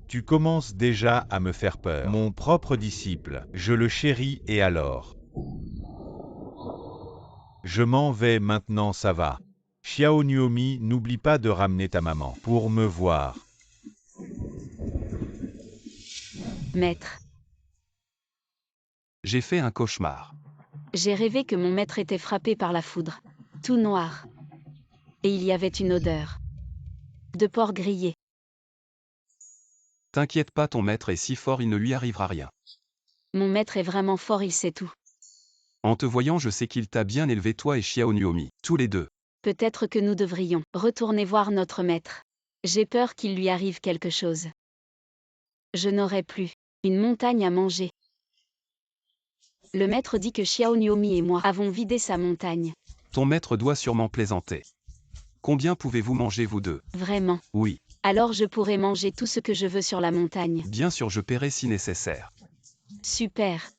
Tu commences déjà à me faire peur. Mon propre disciple, je le chéris et alors? Je m'en vais maintenant, ça va. Xiao Nuomi, n'oublie pas de ramener ta maman pour me voir. Maître, J'ai fait un cauchemar. j'ai rêvé que mon maître était frappé par la foudre, tout noir. Et il y avait une odeur de porc grillé. T'inquiète pas, ton maître est si fort, il ne lui arrivera rien. Mon maître est vraiment fort, il sait tout. En te voyant, je sais qu'il t'a bien élevé, toi et Xiao Nuomi, tous les deux. Peut-être que nous devrions retourner voir notre maître. J'ai peur qu'il lui arrive quelque chose. Je n'aurai plus une montagne à manger. Le maître dit que Xiao Nuomi et moi avons vidé sa montagne. Ton maître doit sûrement plaisanter. Combien pouvez-vous manger, vous deux? Vraiment. Oui, Alors je pourrai manger tout ce que je veux sur la montagne. bien sûr, je paierai si nécessaire. Super.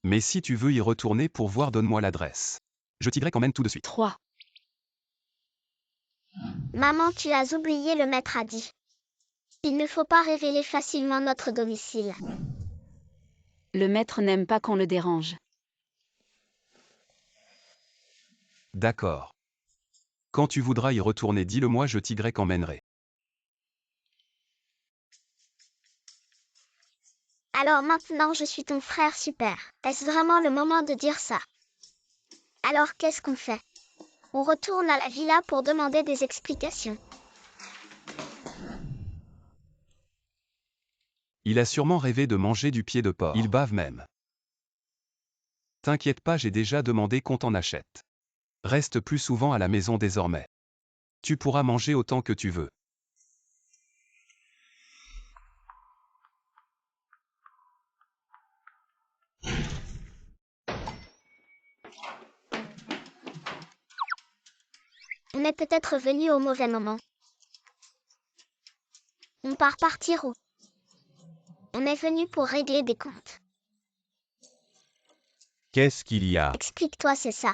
Mais si tu veux y retourner pour voir, donne-moi l'adresse. Je t'y quand même tout de suite. 3. Maman, tu as oublié, le maître a dit. Il ne faut pas révéler facilement notre domicile. Le maître n'aime pas qu'on le dérange. D'accord. Quand tu voudras y retourner, dis-le-moi, je t'y emmènerai. Alors maintenant, je suis ton frère super. Est-ce vraiment le moment de dire ça? Alors qu'est-ce qu'on fait? On retourne à la villa pour demander des explications. Il a sûrement rêvé de manger du pied de porc. Il bave même. T'inquiète pas, j'ai déjà demandé qu'on t'en achète. Reste plus souvent à la maison désormais. Tu pourras manger autant que tu veux. On est peut-être venu au mauvais moment. On part partir où? On est venu pour régler des comptes. Qu'est-ce qu'il y a? Explique-toi, c'est ça.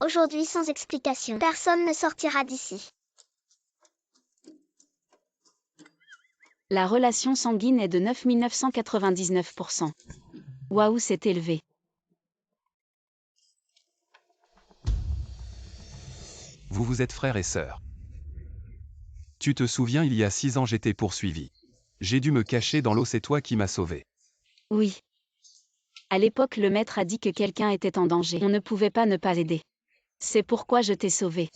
Aujourd'hui, sans explication, personne ne sortira d'ici. La relation sanguine est de 9999%. Waouh, c'est élevé. Vous êtes frères et sœurs. Tu te souviens, il y a 6 ans, j'étais poursuivi. J'ai dû me cacher dans l'eau, c'est toi qui m'as sauvé. Oui. À l'époque, le maître a dit que quelqu'un était en danger. On ne pouvait pas ne pas aider. C'est pourquoi je t'ai sauvé.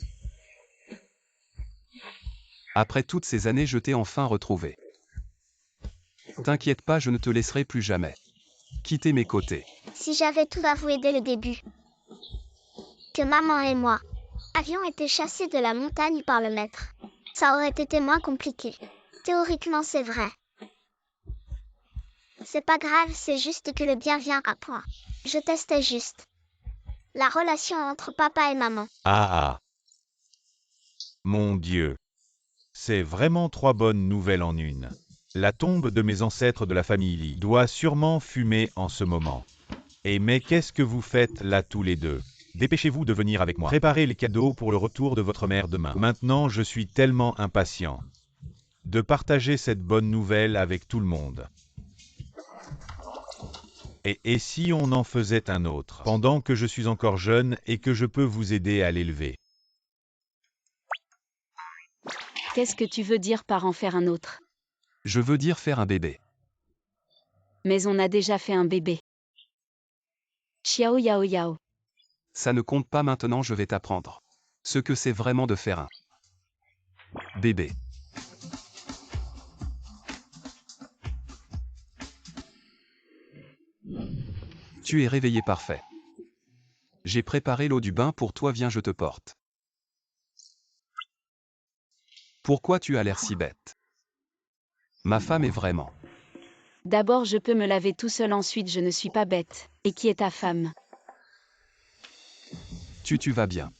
Après toutes ces années, je t'ai enfin retrouvé. T'inquiète pas, je ne te laisserai plus jamais quitter mes côtés. Si j'avais tout avoué dès le début, que maman et moi avions été chassés de la montagne par le maître, ça aurait été moins compliqué. Théoriquement, c'est vrai. C'est pas grave, c'est juste que le bien vient à point. Je testais juste la relation entre papa et maman. Ah ah. Mon Dieu. C'est vraiment 3 bonnes nouvelles en une. La tombe de mes ancêtres de la famille Li doit sûrement fumer en ce moment. Et mais qu'est-ce que vous faites là tous les deux? Dépêchez-vous de venir avec moi. Préparez les cadeaux pour le retour de votre mère demain. Maintenant, je suis tellement impatient. de partager cette bonne nouvelle avec tout le monde. Et si on en faisait un autre, pendant que je suis encore jeune et que je peux vous aider à l'élever? Qu'est-ce que tu veux dire par en faire un autre? Je veux dire faire un bébé. Mais on a déjà fait un bébé. Xiao Yao Yao. Ça ne compte pas maintenant, je vais t'apprendre ce que c'est vraiment de faire un bébé. Tu es réveillé parfait. J'ai préparé l'eau du bain pour toi, viens, je te porte. Pourquoi tu as l'air si bête? Ma femme est vraiment. D'abord je peux me laver tout seul, ensuite je ne suis pas bête. Et qui est ta femme? Tu vas bien.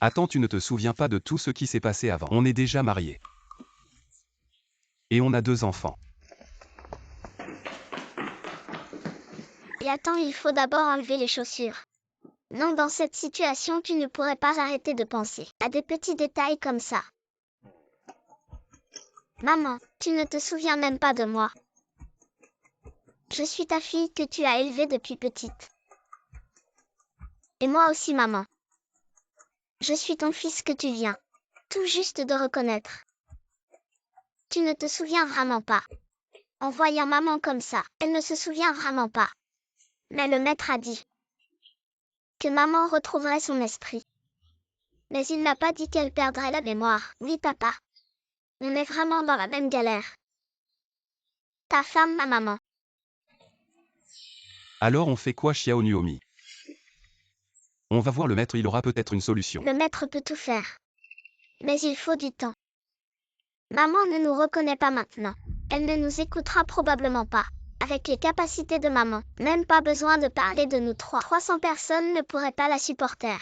Attends, tu ne te souviens pas de tout ce qui s'est passé avant. On est déjà mariés. Et on a 2 enfants. Et attends, il faut d'abord enlever les chaussures. Non, dans cette situation, tu ne pourrais pas arrêter de penser à des petits détails comme ça. Maman, tu ne te souviens même pas de moi. Je suis ta fille que tu as élevée depuis petite. Et moi aussi, maman. Je suis ton fils que tu viens tout juste de reconnaître. Tu ne te souviens vraiment pas. En voyant maman comme ça, elle ne se souvient vraiment pas. Mais le maître a dit que maman retrouverait son esprit. Mais il n'a pas dit qu'elle perdrait la mémoire. Oui, papa. On est vraiment dans la même galère. Ta femme, ma maman. Alors on fait quoi, Xiao Nuomi? On va voir le maître, il aura peut-être une solution. Le maître peut tout faire. Mais il faut du temps. Maman ne nous reconnaît pas maintenant. Elle ne nous écoutera probablement pas. Avec les capacités de maman, même pas besoin de parler de nous trois. 300 personnes ne pourraient pas la supporter.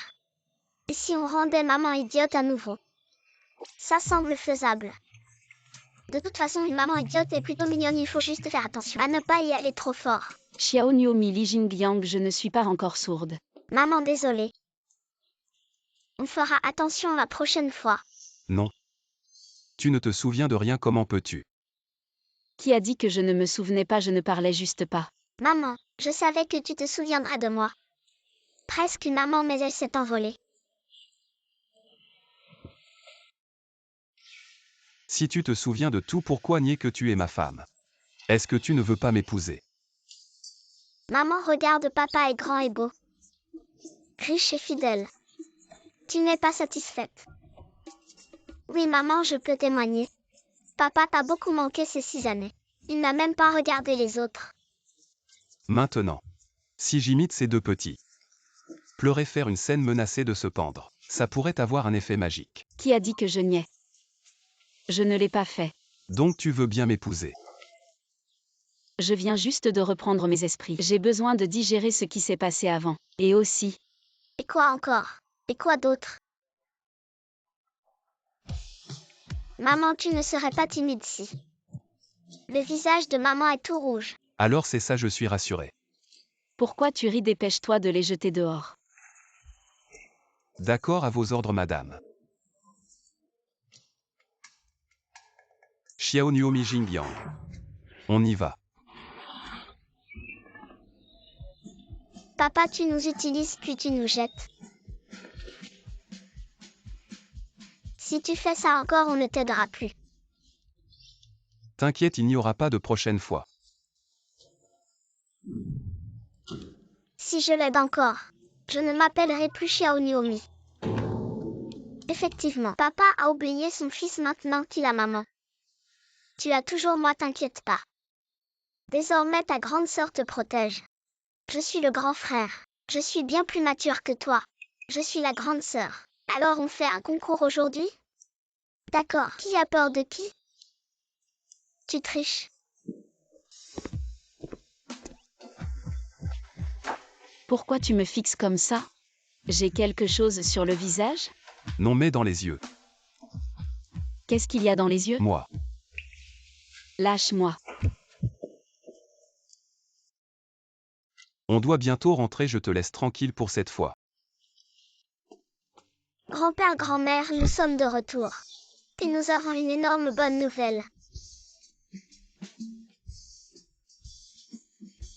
Et si on rendait maman idiote à nouveau? Ça semble faisable. De toute façon, une maman idiote est plutôt mignonne, il faut juste faire attention à ne pas y aller trop fort. Xiao Nuomi Li Jingliang, je ne suis pas encore sourde. Maman, désolée. On fera attention la prochaine fois. Non. Tu ne te souviens de rien, comment peux-tu? Qui a dit que je ne me souvenais pas, je ne parlais juste pas. Maman, je savais que tu te souviendras de moi. Presque une maman, mais elle s'est envolée. Si tu te souviens de tout, pourquoi nier que tu es ma femme? Est-ce que tu ne veux pas m'épouser? Maman, regarde, papa est grand et beau. Riche et fidèle. Tu n'es pas satisfaite? Oui, maman, je peux témoigner. Papa t'a beaucoup manqué ces 6 années. Il n'a même pas regardé les autres. Maintenant. Si j'imite ces 2 petits. Pleurer, faire une scène, menacée de se pendre. Ça pourrait avoir un effet magique. Qui a dit que je niais? Je ne l'ai pas fait. Donc tu veux bien m'épouser? Je viens juste de reprendre mes esprits. J'ai besoin de digérer ce qui s'est passé avant. Et aussi. Et quoi encore? Et quoi d'autre? Maman, tu ne serais pas timide si. Le visage de maman est tout rouge. Alors c'est ça, je suis rassuré. Pourquoi tu ris? Dépêche-toi de les jeter dehors. D'accord, à vos ordres, madame. Xiao Nuomi Jingliang. On y va. Papa, tu nous utilises puis tu nous jettes. Si tu fais ça encore, on ne t'aidera plus. T'inquiète, il n'y aura pas de prochaine fois. Si je l'aide encore, je ne m'appellerai plus Xiao Nuomi. Effectivement, papa a oublié son fils maintenant qu'il a maman. Tu as toujours moi, t'inquiète pas. Désormais ta grande sœur te protège. Je suis le grand frère. Je suis bien plus mature que toi. Je suis la grande sœur. Alors on fait un concours aujourd'hui? D'accord. Qui a peur de qui? Tu triches. Pourquoi tu me fixes comme ça? J'ai quelque chose sur le visage? Non, mais dans les yeux. Qu'est-ce qu'il y a dans les yeux? Moi. Lâche-moi. On doit bientôt rentrer, je te laisse tranquille pour cette fois. Grand-père, grand-mère, nous sommes de retour. Et nous avons une énorme bonne nouvelle.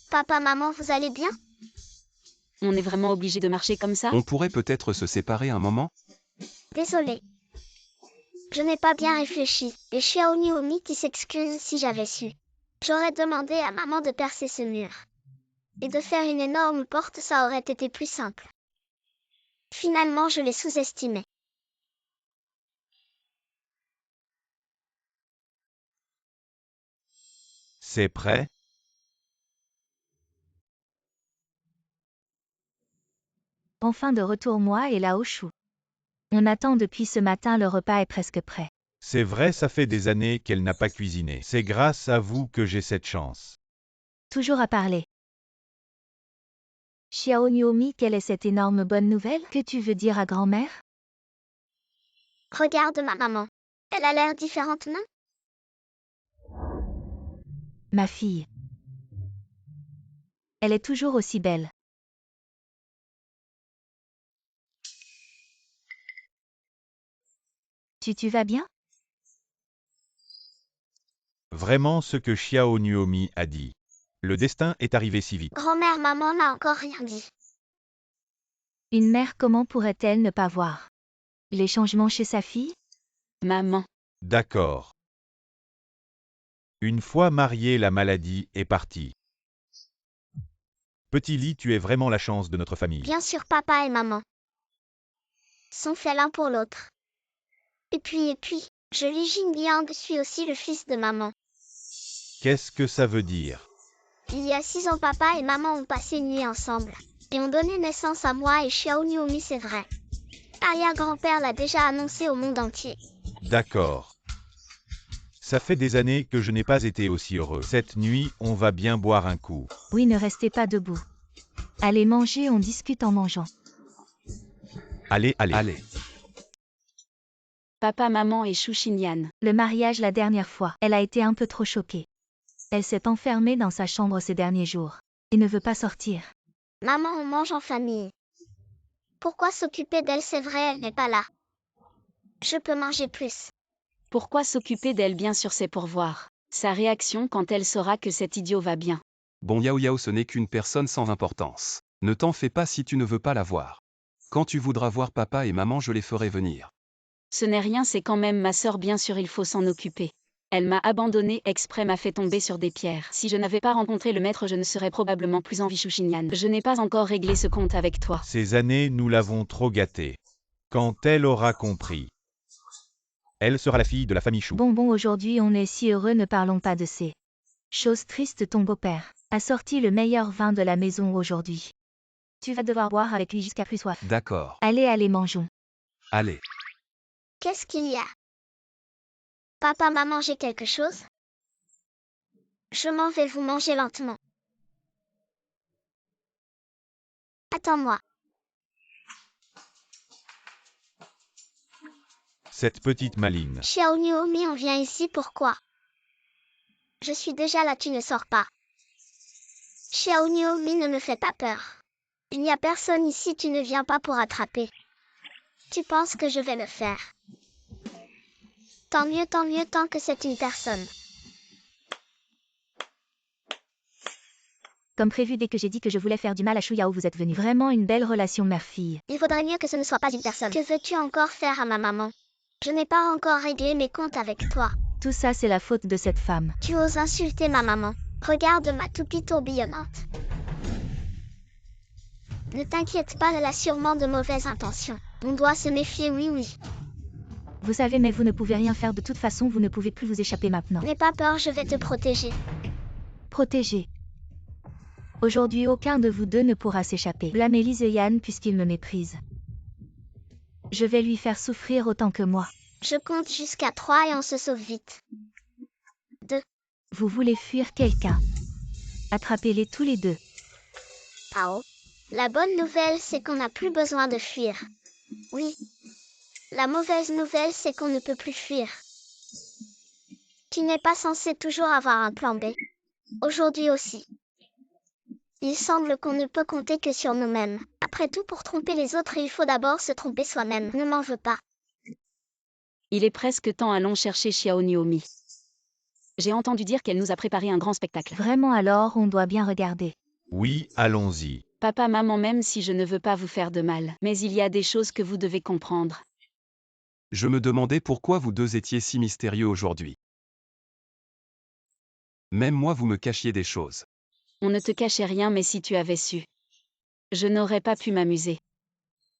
Papa, maman, vous allez bien? On est vraiment obligé de marcher comme ça? On pourrait peut-être se séparer un moment? Désolée. Je n'ai pas bien réfléchi. Et Xiaomi qui s'excuse si j'avais su. J'aurais demandé à maman de percer ce mur. Et de faire une énorme porte, ça aurait été plus simple. Finalement, je l'ai sous-estimé. C'est prêt? Enfin de retour moi et Lao Shu. On attend depuis ce matin, le repas est presque prêt. C'est vrai, ça fait des années qu'elle n'a pas cuisiné. C'est grâce à vous que j'ai cette chance. Toujours à parler. Xiaomi, quelle est cette énorme bonne nouvelle que tu veux dire à grand-mère? Regarde ma maman. Elle a l'air différente, non? Ma fille. Elle est toujours aussi belle. Tu vas bien? Vraiment ce que Xiao Nuomi a dit. Le destin est arrivé si vite. Grand-mère, maman n'a encore rien dit. Une mère, comment pourrait-elle ne pas voir les changements chez sa fille? Maman. D'accord. Une fois mariée, la maladie est partie. Petit Lee, tu es vraiment la chance de notre famille. Bien sûr, papa et maman sont faits l'un pour l'autre. Et puis, je Li Jingliang suis aussi le fils de maman. Qu'est-ce que ça veut dire? Il y a 6 ans, papa et maman ont passé une nuit ensemble. Et ont donné naissance à moi et Xiaomi, c'est vrai. Arrière-grand-père l'a déjà annoncé au monde entier. D'accord. Ça fait des années que je n'ai pas été aussi heureux. Cette nuit, on va bien boire un coup. Oui, ne restez pas debout. Allez manger, on discute en mangeant. Allez. Papa, maman et Shu Xinyan. Le mariage la dernière fois, elle a été un peu trop choquée. Elle s'est enfermée dans sa chambre ces derniers jours. Et ne veut pas sortir. Maman, on mange en famille. Pourquoi s'occuper d'elle? C'est vrai, elle n'est pas là. Je peux manger plus. Pourquoi s'occuper d'elle? Bien sûr, c'est pour voir sa réaction quand elle saura que cet idiot va bien. Bon Yao, ce n'est qu'une personne sans importance. Ne t'en fais pas si tu ne veux pas la voir. Quand tu voudras voir papa et maman, je les ferai venir. Ce n'est rien, c'est quand même ma sœur, bien sûr, il faut s'en occuper. Elle m'a abandonné exprès, m'a fait tomber sur des pierres. Si je n'avais pas rencontré le maître, je ne serais probablement plus en vie, Shu Xinyan. Je n'ai pas encore réglé ce compte avec toi. Ces années, nous l'avons trop gâtée. Quand elle aura compris, elle sera la fille de la famille Chou. Bon, aujourd'hui on est si heureux, ne parlons pas de ces choses tristes. Ton beau-père a sorti le meilleur vin de la maison aujourd'hui. Tu vas devoir boire avec lui jusqu'à plus soif. D'accord. Allez, mangeons. Allez. Qu'est-ce qu'il y a? Papa m'a mangé quelque chose? Je m'en vais, vous manger lentement. Attends-moi. Cette petite maligne. Xiaomi, on vient ici, pourquoi? Je suis déjà là, tu ne sors pas. Xiaomi, ne me fais pas peur. Il n'y a personne ici, tu ne viens pas pour attraper. Tu penses que je vais le faire? Tant mieux, tant que c'est une personne. Comme prévu, dès que j'ai dit que je voulais faire du mal à Shu Yao, vous êtes venu. Vraiment une belle relation mère-fille. Il vaudrait mieux que ce ne soit pas une personne. Que veux-tu encore faire à ma maman? Je n'ai pas encore réglé mes comptes avec toi. Tout ça, c'est la faute de cette femme. Tu oses insulter ma maman. Regarde ma toupie tourbillonnante. Ne t'inquiète pas, elle a sûrement de mauvaises intentions. On doit se méfier, oui. Vous savez, mais vous ne pouvez rien faire de toute façon, vous ne pouvez plus vous échapper maintenant. N'aie pas peur, je vais te protéger. Protéger. Aujourd'hui, aucun de vous deux ne pourra s'échapper. Blâmez Li Ziyan puisqu'il me méprise. Je vais lui faire souffrir autant que moi. Je compte jusqu'à 3 et on se sauve vite. 2. Vous voulez fuir quelqu'un? Attrapez-les tous les deux. Pao. La bonne nouvelle, c'est qu'on n'a plus besoin de fuir. Oui. La mauvaise nouvelle, c'est qu'on ne peut plus fuir. Tu n'es pas censé toujours avoir un plan B. Aujourd'hui aussi. Il semble qu'on ne peut compter que sur nous-mêmes. Après tout, pour tromper les autres, il faut d'abord se tromper soi-même. Ne m'en veux pas. Il est presque temps, allons chercher Xiao Niomi. J'ai entendu dire qu'elle nous a préparé un grand spectacle. Vraiment alors, on doit bien regarder. Oui, allons-y. Papa, maman, même si je ne veux pas vous faire de mal, mais il y a des choses que vous devez comprendre. Je me demandais pourquoi vous deux étiez si mystérieux aujourd'hui. Même moi vous me cachiez des choses. On ne te cachait rien, mais si tu avais su. Je n'aurais pas pu m'amuser.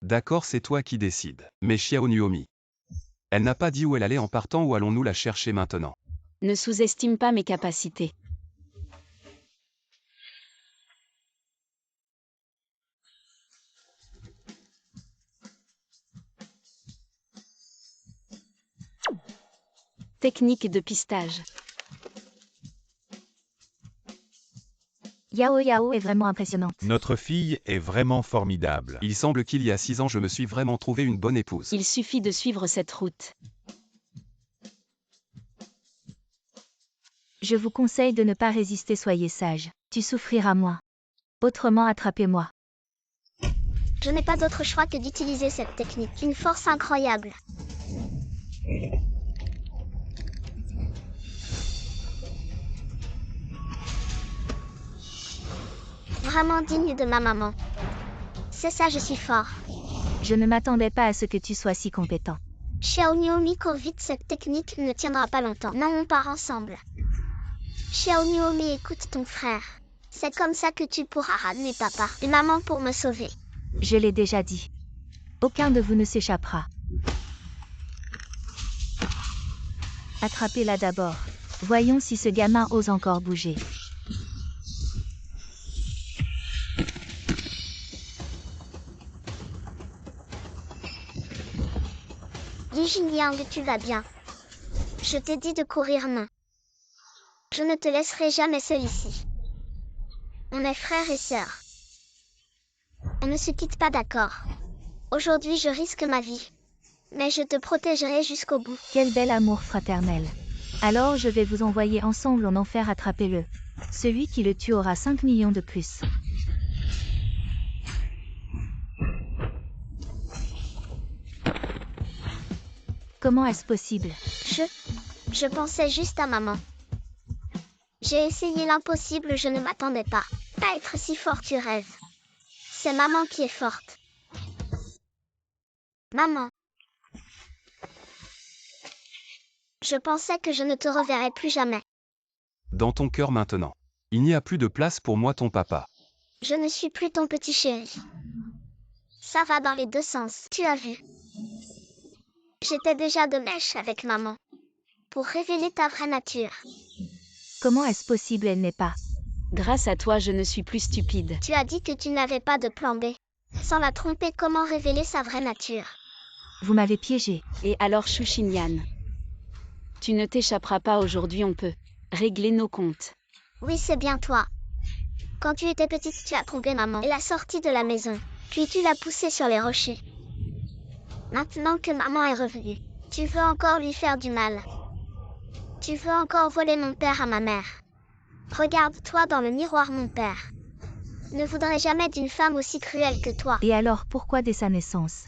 D'accord, c'est toi qui décides. Mais Xiao Niomi. Elle n'a pas dit où elle allait en partant ou allons-nous la chercher maintenant? Ne sous-estime pas mes capacités. Technique de pistage. Yao Yao est vraiment impressionnante. Notre fille est vraiment formidable. Il semble qu'il y a 6 ans je me suis vraiment trouvé une bonne épouse. Il suffit de suivre cette route. Je vous conseille de ne pas résister, soyez sage. Tu souffriras moins. Autrement, attrapez-moi. Je n'ai pas d'autre choix que d'utiliser cette technique. Une force incroyable. Vraiment digne de ma maman. C'est ça, je suis fort. Je ne m'attendais pas à ce que tu sois si compétent. Xiao Niomi, cours vite, cette technique ne tiendra pas longtemps. Non, on part ensemble. Xiao Niomi, écoute ton frère. C'est comme ça que tu pourras ramener papa et maman pour me sauver. Je l'ai déjà dit. Aucun de vous ne s'échappera. Attrapez-la d'abord. Voyons si ce gamin ose encore bouger. Li Jingliang, tu vas bien. Je t'ai dit de courir, non. Je ne te laisserai jamais seul ici. On est frères et sœurs. On ne se quitte pas, d'accord. Aujourd'hui, je risque ma vie. Mais je te protégerai jusqu'au bout. Quel bel amour fraternel. Alors je vais vous envoyer ensemble en enfer, attrapez-le. Celui qui le tue aura 5 millions de plus. Comment est-ce possible? Je pensais juste à maman. J'ai essayé l'impossible, je ne m'attendais pas. Pas être si fort, tu rêves. C'est maman qui est forte. Maman. Je pensais que je ne te reverrais plus jamais. Dans ton cœur maintenant. Il n'y a plus de place pour moi, ton papa. Je ne suis plus ton petit chéri. Ça va dans les deux sens, tu as vu. J'étais déjà de mèche avec maman. Pour révéler ta vraie nature. Comment est-ce possible, elle n'est pas? Grâce à toi, je ne suis plus stupide. Tu as dit que tu n'avais pas de plan B. Sans la tromper, comment révéler sa vraie nature? Vous m'avez piégé. Et alors, Shu Xinyan, tu ne t'échapperas pas aujourd'hui, on peut régler nos comptes. Oui, c'est bien toi. Quand tu étais petite, tu as trompé maman et l'as sortie de la maison. Puis tu l'as poussée sur les rochers. Maintenant que maman est revenue, tu veux encore lui faire du mal. Tu veux encore voler mon père à ma mère. Regarde-toi dans le miroir, mon père. Ne voudrais jamais d'une femme aussi cruelle que toi. Et alors pourquoi dès sa naissance?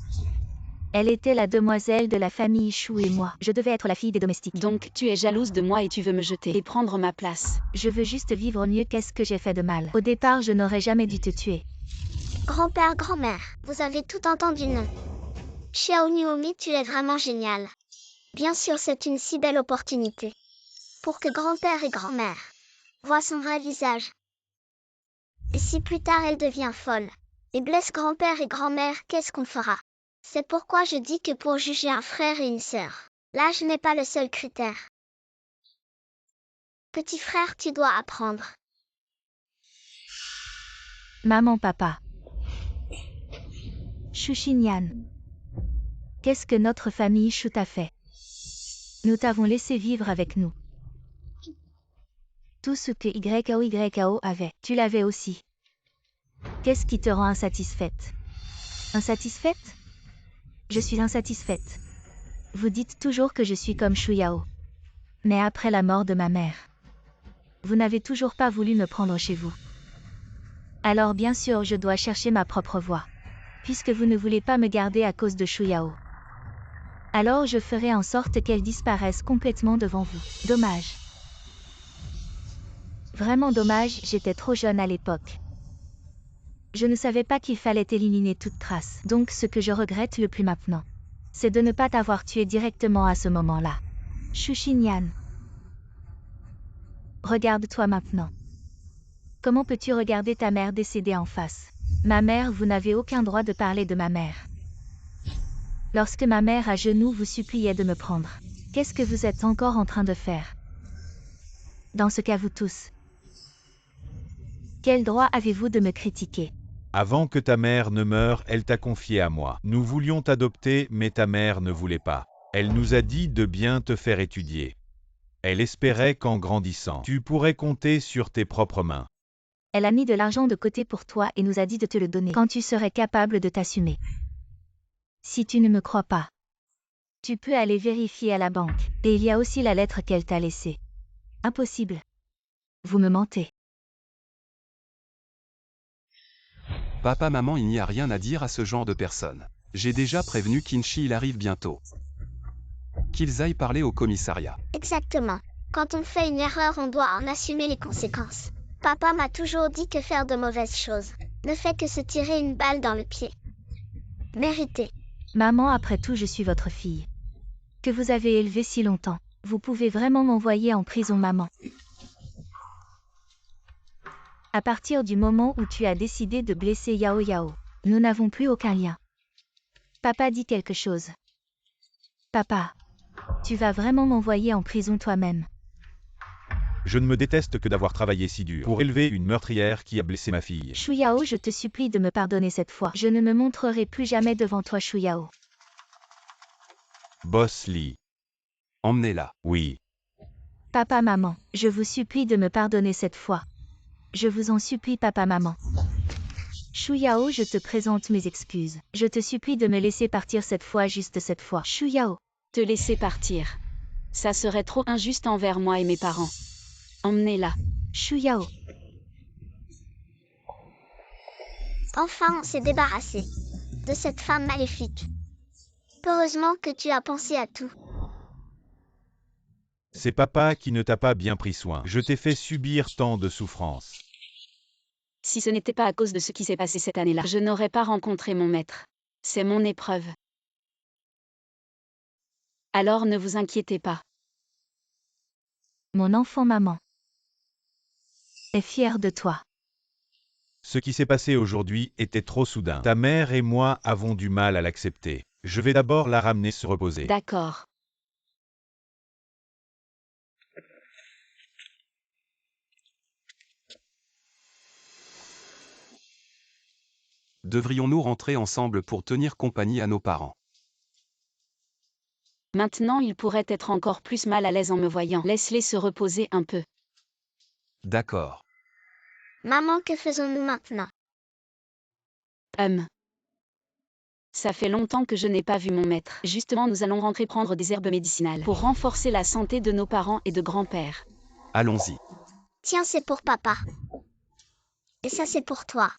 Elle était la demoiselle de la famille Chou et moi. Je devais être la fille des domestiques. Donc tu es jalouse de moi et tu veux me jeter et prendre ma place. Je veux juste vivre mieux. Qu'est-ce que j'ai fait de mal? Au départ, je n'aurais jamais dû te tuer. Grand-père, grand-mère, vous avez tout entendu, non? Xiao Niomi, tu es vraiment génial. Bien sûr, c'est une si belle opportunité. Pour que grand-père et grand-mère voient son vrai visage. Et si plus tard elle devient folle et blesse grand-père et grand-mère, qu'est-ce qu'on fera? C'est pourquoi je dis que pour juger un frère et une sœur, l'âge n'est pas le seul critère. Petit frère, tu dois apprendre. Maman, papa. Shu Xinyan. Qu'est-ce que notre famille Chou t'a fait? Nous t'avons laissé vivre avec nous. Tout ce que YAO avait, tu l'avais aussi. Qu'est-ce qui te rend insatisfaite? Insatisfaite? Je suis insatisfaite. Vous dites toujours que je suis comme Shu Yao. Mais après la mort de ma mère, vous n'avez toujours pas voulu me prendre chez vous. Alors bien sûr, je dois chercher ma propre voie. Puisque vous ne voulez pas me garder à cause de Shu Yao. Alors je ferai en sorte qu'elle disparaisse complètement devant vous. Dommage. Vraiment dommage, j'étais trop jeune à l'époque. Je ne savais pas qu'il fallait éliminer toute trace. Donc ce que je regrette le plus maintenant, c'est de ne pas t'avoir tué directement à ce moment-là. Shushinyan. Regarde-toi maintenant. Comment peux-tu regarder ta mère décédée en face? Ma mère, vous n'avez aucun droit de parler de ma mère. Lorsque ma mère à genoux vous suppliait de me prendre, qu'est-ce que vous êtes encore en train de faire? Dans ce cas vous tous, quel droit avez-vous de me critiquer? Avant que ta mère ne meure, elle t'a confié à moi. Nous voulions t'adopter, mais ta mère ne voulait pas. Elle nous a dit de bien te faire étudier. Elle espérait qu'en grandissant, tu pourrais compter sur tes propres mains. Elle a mis de l'argent de côté pour toi et nous a dit de te le donner quand tu serais capable de t'assumer. Si tu ne me crois pas, tu peux aller vérifier à la banque. Et il y a aussi la lettre qu'elle t'a laissée. Impossible. Vous me mentez. Papa, maman, il n'y a rien à dire à ce genre de personnes. J'ai déjà prévenu Kinshi, il arrive bientôt. Qu'ils aillent parler au commissariat. Exactement. Quand on fait une erreur, on doit en assumer les conséquences. Papa m'a toujours dit que faire de mauvaises choses ne fait que se tirer une balle dans le pied. Mérité. Maman, après tout, je suis votre fille. Que vous avez élevée si longtemps. Vous pouvez vraiment m'envoyer en prison, maman. À partir du moment où tu as décidé de blesser Yao Yao, nous n'avons plus aucun lien. Papa dit quelque chose. Papa, tu vas vraiment m'envoyer en prison toi-même. Je ne me déteste que d'avoir travaillé si dur pour élever une meurtrière qui a blessé ma fille. Shu Yao, je te supplie de me pardonner cette fois. Je ne me montrerai plus jamais devant toi, Shu Yao. Boss Lee. Emmenez-la. Oui. Papa, maman, je vous supplie de me pardonner cette fois. Je vous en supplie, papa, maman. Shu Yao, je te présente mes excuses. Je te supplie de me laisser partir cette fois, juste cette fois. Shu Yao. Te laisser partir. Ça serait trop injuste envers moi et mes parents. Emmenez-la. Shu Yao. Enfin, on s'est débarrassé de cette femme maléfique. Heureusement que tu as pensé à tout. C'est papa qui ne t'a pas bien pris soin. Je t'ai fait subir tant de souffrances. Si ce n'était pas à cause de ce qui s'est passé cette année-là, je n'aurais pas rencontré mon maître. C'est mon épreuve. Alors ne vous inquiétez pas. Mon enfant, maman est fière de toi. Ce qui s'est passé aujourd'hui était trop soudain. Ta mère et moi avons du mal à l'accepter. Je vais d'abord la ramener se reposer. D'accord. Devrions-nous rentrer ensemble pour tenir compagnie à nos parents? Maintenant il pourrait être encore plus mal à l'aise en me voyant. Laisse-les se reposer un peu. D'accord. Maman, que faisons-nous maintenant? Ça fait longtemps que je n'ai pas vu mon maître. Justement, nous allons rentrer prendre des herbes médicinales pour renforcer la santé de nos parents et de grand-père. Allons-y. Tiens, c'est pour papa. Et ça, c'est pour toi.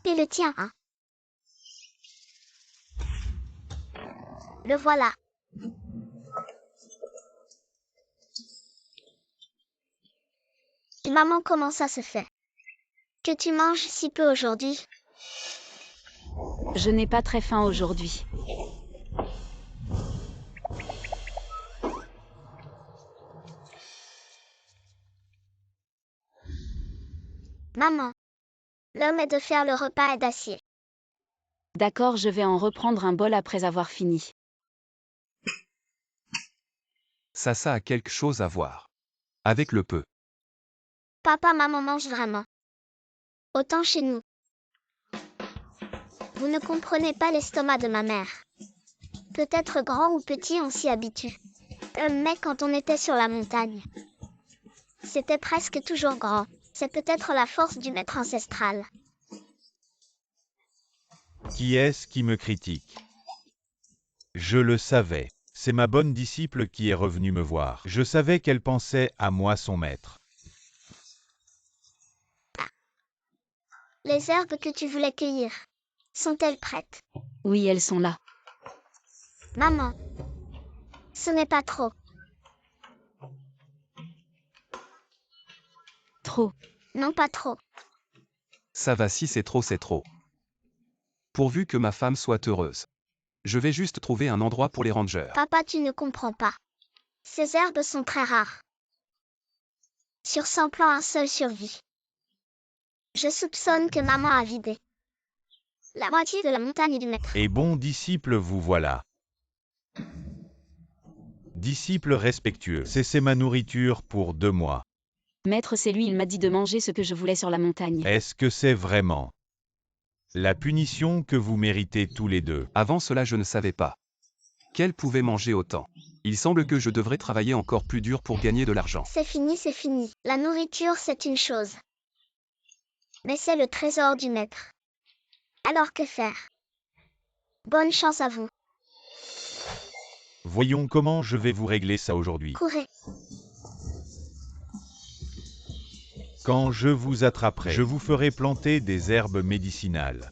Et le tien, hein? Le voilà. Et maman, comment ça se fait que tu manges si peu aujourd'hui? Je n'ai pas très faim aujourd'hui. Maman, l'homme est de faire le repas est d'acier. D'accord, je vais en reprendre un bol après avoir fini. Ça a quelque chose à voir avec le peu. Papa, maman mangent vraiment. Autant chez nous. Vous ne comprenez pas l'estomac de ma mère. Peut-être grand ou petit, on s'y habitue. Mais quand on était sur la montagne, c'était presque toujours grand. C'est peut-être la force du maître ancestral. Qui est-ce qui me critique? Je le savais. C'est ma bonne disciple qui est revenue me voir. Je savais qu'elle pensait à moi, son maître. Les herbes que tu voulais cueillir, sont-elles prêtes? Oui, elles sont là. Maman. Ce n'est pas trop. Trop. Non, pas trop. Ça va, si c'est trop, c'est trop. Pourvu que ma femme soit heureuse. Je vais juste trouver un endroit pour les rangers. Papa, tu ne comprends pas. Ces herbes sont très rares. Sur 100 plans, un seul survit. Je soupçonne que maman a vidé la moitié de la montagne du maître. Et bon disciple, vous voilà. Disciple respectueux, c'est ma nourriture pour 2 mois. Maître, c'est lui, il m'a dit de manger ce que je voulais sur la montagne. Est-ce que c'est vraiment la punition que vous méritez tous les deux? Avant cela, je ne savais pas qu'elle pouvait manger autant. Il semble que je devrais travailler encore plus dur pour gagner de l'argent. C'est fini, c'est fini. La nourriture, c'est une chose. Mais c'est le trésor du maître. Alors que faire? Bonne chance à vous. Voyons comment je vais vous régler ça aujourd'hui. Courez. Quand je vous attraperai, je vous ferai planter des herbes médicinales.